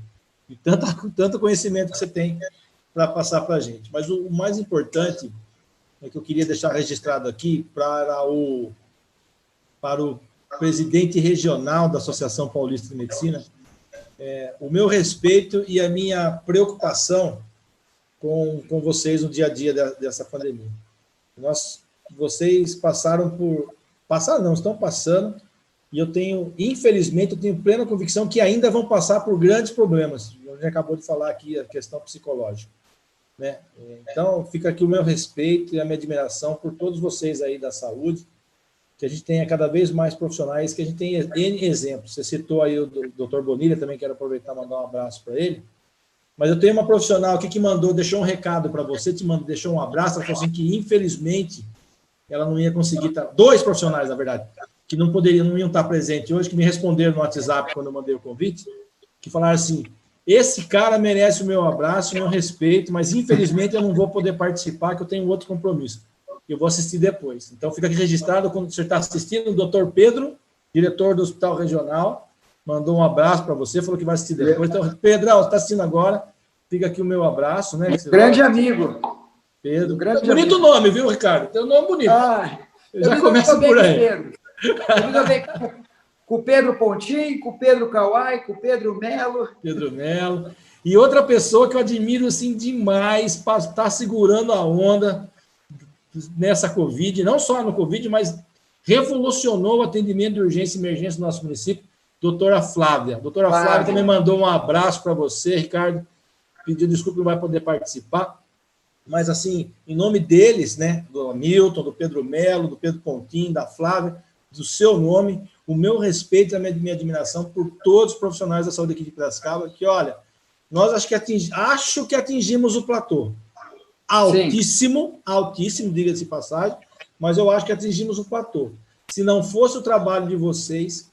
E tanto conhecimento que você tem para passar para a gente. Mas o mais importante que eu queria deixar registrado aqui para o presidente regional da Associação Paulista de Medicina, o meu respeito e a minha preocupação com vocês no dia a dia dessa pandemia. Vocês estão passando, e infelizmente, eu tenho plena convicção que ainda vão passar por grandes problemas. A gente acabou de falar aqui a questão psicológica. Né? Então, fica aqui o meu respeito e a minha admiração por todos vocês aí da saúde, que a gente tenha cada vez mais profissionais, que a gente tenha N exemplos. Você citou aí o Dr. Bonilha, também quero aproveitar e mandar um abraço para ele, mas eu tenho uma profissional aqui que deixou um recado para você, deixou um abraço, ela falou assim que, infelizmente, ela não ia conseguir estar... 2 profissionais, na verdade, que não iam estar presentes hoje, que me responderam no WhatsApp quando eu mandei o convite, que falaram assim: esse cara merece o meu abraço, o meu respeito, mas infelizmente eu não vou poder participar, que eu tenho outro compromisso. Eu vou assistir depois. Então fica aqui registrado, quando você está assistindo, o doutor Pedro, diretor do Hospital Regional, mandou um abraço para você, falou que vai assistir depois. Então, Pedrão, você está assistindo agora, fica aqui o meu abraço. Né? Grande amigo. Pedro. Bonito nome, viu, Ricardo? Tem um nome bonito. Já começa por aí. Eu com o Pedro Pontim, com o Pedro Kawai, com o Pedro Melo. Pedro Melo. E outra pessoa que eu admiro assim, demais, para estar segurando a onda nessa Covid, não só no Covid, mas revolucionou o atendimento de urgência e emergência no nosso município, doutora Flávia. Doutora Flávia também mandou um abraço para você, Ricardo. Pediu desculpa, não vai poder participar. Mas, assim, em nome deles, né, do Hamilton, do Pedro Melo, do Pedro Pontim, da Flávia, do seu nome, o meu respeito e a minha admiração por todos os profissionais da saúde aqui de Piracicaba, que, olha, nós acho que atingimos o platô. Altíssimo, altíssimo, diga-se de passagem, mas eu acho que atingimos o platô. Se não fosse o trabalho de vocês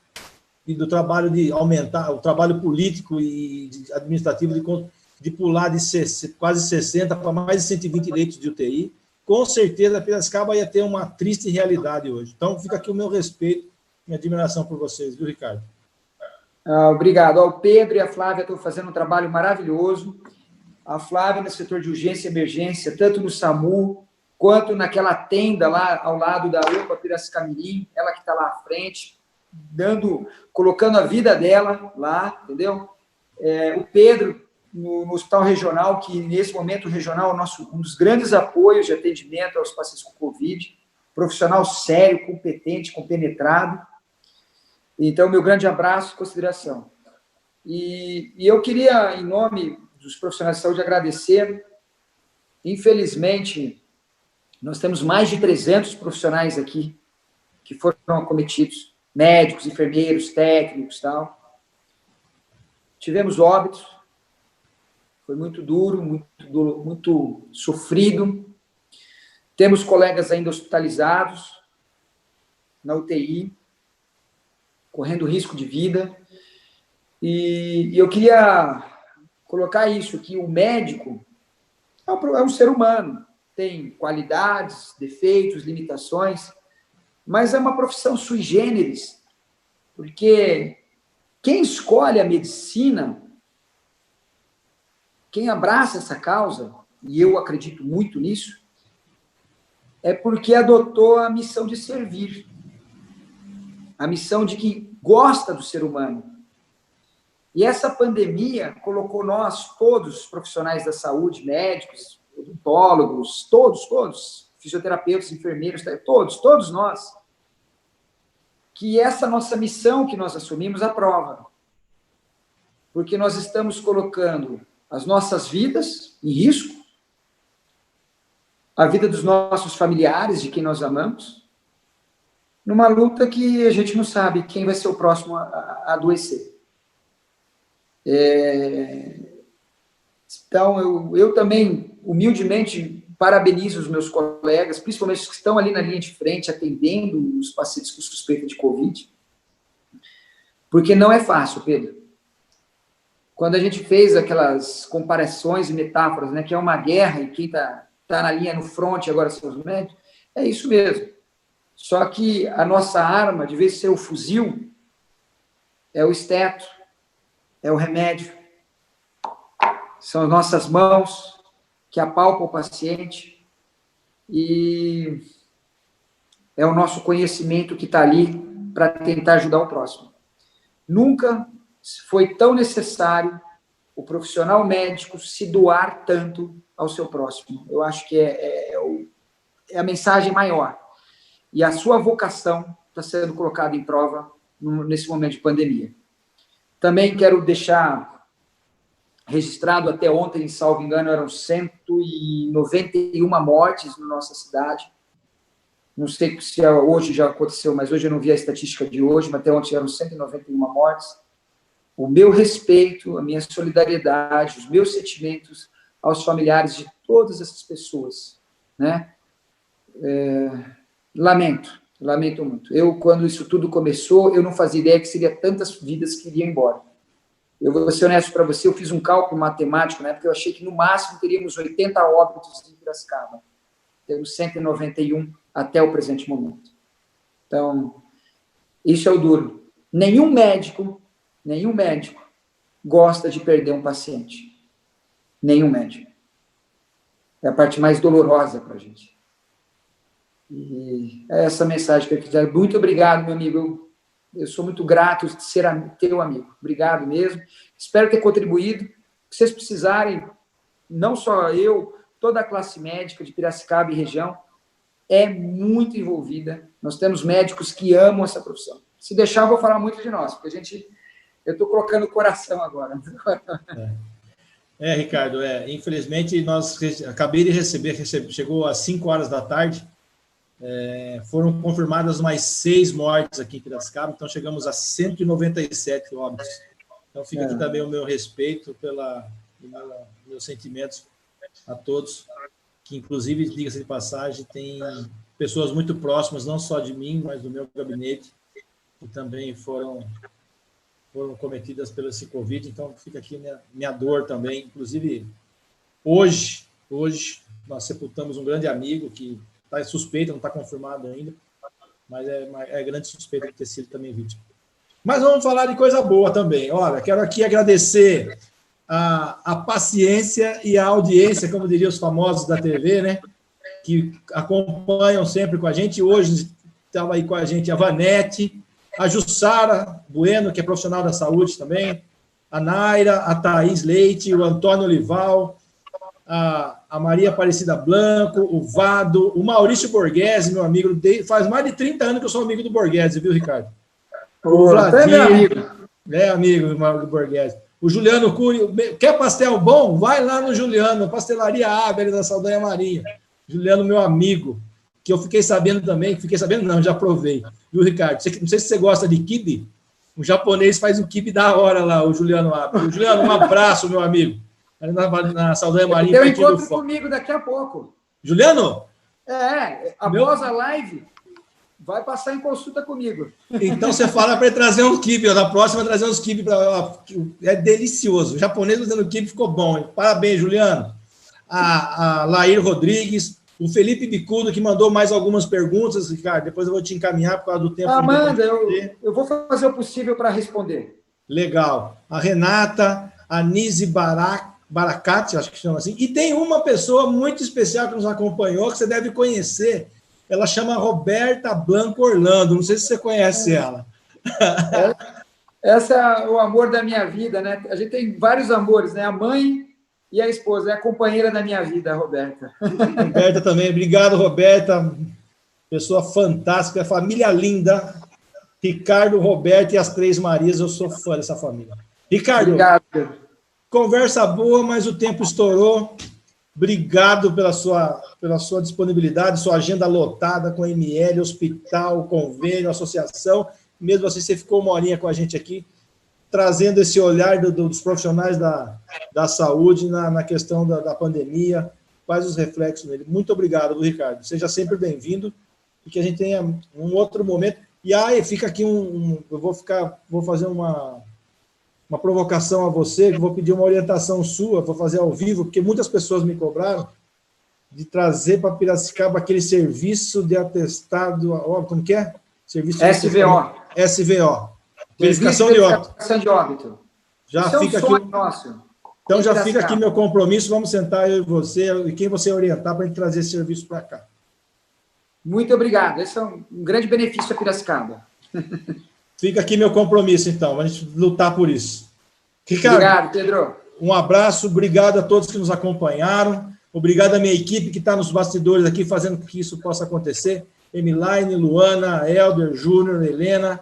e do trabalho de aumentar, o trabalho político e administrativo de pular de quase 60 para mais de 120 leitos de UTI, com certeza a Piracicaba ia ter uma triste realidade hoje. Então, fica aqui o meu respeito e admiração por vocês, viu, Ricardo? Obrigado. O Pedro e a Flávia estão fazendo um trabalho maravilhoso. A Flávia no setor de urgência e emergência, tanto no SAMU, quanto naquela tenda lá ao lado da UPA Piracicamirim, ela que está lá à frente, colocando a vida dela lá, entendeu? O Pedro no Hospital Regional, que nesse momento o Regional é um dos grandes apoios de atendimento aos pacientes com Covid, profissional sério, competente, compenetrado. Então, meu grande abraço e consideração. E eu queria, em nome dos profissionais de saúde, agradecer. Infelizmente, nós temos mais de 300 profissionais aqui que foram acometidos, médicos, enfermeiros, técnicos e tal. Tivemos óbitos, foi muito duro, muito sofrido. Temos colegas ainda hospitalizados na UTI, correndo risco de vida. E eu queria colocar isso, que o médico é um ser humano, tem qualidades, defeitos, limitações, mas é uma profissão sui generis, porque quem escolhe a medicina, quem abraça essa causa, e eu acredito muito nisso, é porque adotou a missão de servir, a missão de que gosta do ser humano. E essa pandemia colocou nós, todos os profissionais da saúde, médicos, odontólogos, todos, fisioterapeutas, enfermeiros, todos nós, que essa nossa missão que nós assumimos à prova. Porque nós estamos colocando as nossas vidas em risco, a vida dos nossos familiares, de quem nós amamos, numa luta que a gente não sabe quem vai ser o próximo a adoecer. Então, eu também, humildemente, parabenizo os meus colegas, principalmente os que estão ali na linha de frente, atendendo os pacientes com suspeita de Covid, porque não é fácil, Pedro. Quando a gente fez aquelas comparações e metáforas, né, que é uma guerra e quem está na linha no front agora são os médicos, é isso mesmo. Só que a nossa arma, de vez de ser o fuzil, é o esteto, é o remédio, são as nossas mãos que apalpam o paciente e é o nosso conhecimento que está ali para tentar ajudar o próximo. Nunca foi tão necessário o profissional médico se doar tanto ao seu próximo. Eu acho que é a mensagem maior. E a sua vocação está sendo colocada em prova nesse momento de pandemia. Também quero deixar registrado, até ontem, salvo engano, eram 191 mortes na nossa cidade. Não sei se hoje já aconteceu, mas hoje eu não vi a estatística de hoje, mas até ontem eram 191 mortes. O meu respeito, a minha solidariedade, os meus sentimentos aos familiares de todas essas pessoas, né? Lamento muito. Eu, quando isso tudo começou, eu não fazia ideia que seria tantas vidas que iriam embora. Eu vou ser honesto para você, eu fiz um cálculo matemático, né, porque eu achei que no máximo teríamos 80 óbitos em Piracicaba. Temos 191 até o presente momento. Então, isso é o duro. Nenhum médico gosta de perder um paciente. Nenhum médico. É a parte mais dolorosa para a gente. E é essa mensagem que eu queria dizer. Muito obrigado, meu amigo. Eu sou muito grato de ser teu amigo. Obrigado mesmo. Espero ter contribuído. Se vocês precisarem, não só eu, toda a classe médica de Piracicaba e região é muito envolvida. Nós temos médicos que amam essa profissão. Se deixar, eu vou falar muito de nós, porque eu estou colocando o coração agora. Ricardo, infelizmente, acabei de receber, chegou às 5 horas da tarde, foram confirmadas mais 6 mortes aqui em Piracicaba, então chegamos a 197 óbitos. Então fica aqui também o meu respeito meus sentimentos a todos, que inclusive, diga-se de passagem, tem pessoas muito próximas, não só de mim, mas do meu gabinete, que também foram cometidas pelo esse Covid, então fica aqui minha dor também. Inclusive, hoje nós sepultamos um grande amigo que está suspeito, não está confirmado ainda, mas é grande suspeita de ter sido também vítima. Mas vamos falar de coisa boa também. Olha, quero aqui agradecer a paciência e a audiência, como diriam os famosos da TV, né, que acompanham sempre com a gente. Hoje estava aí com a gente a Vanete, a Jussara Bueno, que é profissional da saúde também, a Naira, a Thaís Leite, o Antônio Olival, a Maria Aparecida Blanco, o Vado, o Maurício Borghese, meu amigo, faz mais de 30 anos que eu sou amigo do Borghese, viu, Ricardo? O Vladimir, amigo do Borghese. O Juliano Cury, quer pastel bom? Vai lá no Juliano, Pastelaria Ábel da Saldanha Marinha. Juliano, meu amigo, que eu fiquei sabendo também, não, já provei. Viu, Ricardo? Não sei se você gosta de quibe, o japonês faz um quibe da hora lá, o Juliano Ábel. O Juliano, um abraço, meu amigo. Ali na Saldanha Marinha. Eu encontro comigo daqui a pouco. Juliano? Após a live, vai passar em consulta comigo. Então você fala para ele trazer um quibe, na próxima trazer uns quibe. É delicioso. O japonês fazendo quibe ficou bom. Hein? Parabéns, Juliano. A Lair Rodrigues, o Felipe Bicudo, que mandou mais algumas perguntas, Ricardo. Depois eu vou te encaminhar por causa do tempo. Amanda, eu vou fazer o possível para responder. Legal. A Renata, a Nise Baracate, acho que chama assim. E tem uma pessoa muito especial que nos acompanhou, que você deve conhecer. Ela chama Roberta Blanco Orlando. Não sei se você conhece ela. Essa é o amor da minha vida, né? A gente tem vários amores, né? A mãe e a esposa. É a companheira da minha vida, a Roberta. Roberta também. Obrigado, Roberta. Pessoa fantástica. Família linda. Ricardo, Roberto e as Três Marias. Eu sou fã dessa família. Ricardo. Obrigado. Conversa boa, mas o tempo estourou. Obrigado pela sua disponibilidade, sua agenda lotada com ML, hospital, convênio, associação. Mesmo assim, você ficou uma horinha com a gente aqui, trazendo esse olhar dos profissionais da saúde na questão da pandemia, quais os reflexos nele. Muito obrigado, Ricardo. Seja sempre bem-vindo e que a gente tenha um outro momento. E aí, fica aqui eu vou fazer uma provocação a você, que vou pedir uma orientação sua, vou fazer ao vivo, porque muitas pessoas me cobraram de trazer para Piracicaba aquele serviço de atestado, como que é? Serviço de SVO. Verificação de óbito. Já isso fica é um aqui. Nosso. Então já fica aqui meu compromisso, vamos sentar eu e você, e quem você orientar para a gente trazer esse serviço para cá. Muito obrigado. Esse é um grande benefício a Piracicaba. Fica aqui meu compromisso, então, a gente lutar por isso. Ricardo, obrigado, Pedro. Um abraço, obrigado a todos que nos acompanharam, obrigado à minha equipe que está nos bastidores aqui, fazendo com que isso possa acontecer. Emiline, Luana, Helder, Júnior, Helena,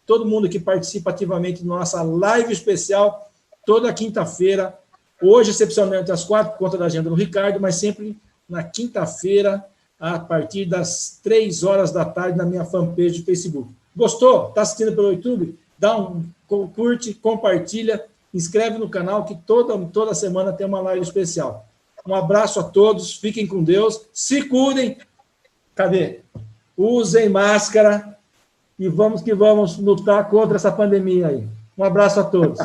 todo mundo que participa ativamente da nossa live especial, toda quinta-feira, hoje, excepcionalmente, às 4, por conta da agenda do Ricardo, mas sempre na quinta-feira, a partir das 3 horas da tarde, na minha fanpage do Facebook. Gostou? Está assistindo pelo YouTube? Dá um curte, compartilha, inscreve no canal que toda semana tem uma live especial. Um abraço a todos, fiquem com Deus, se cuidem. Cadê? Usem máscara e vamos que vamos lutar contra essa pandemia aí. Um abraço a todos.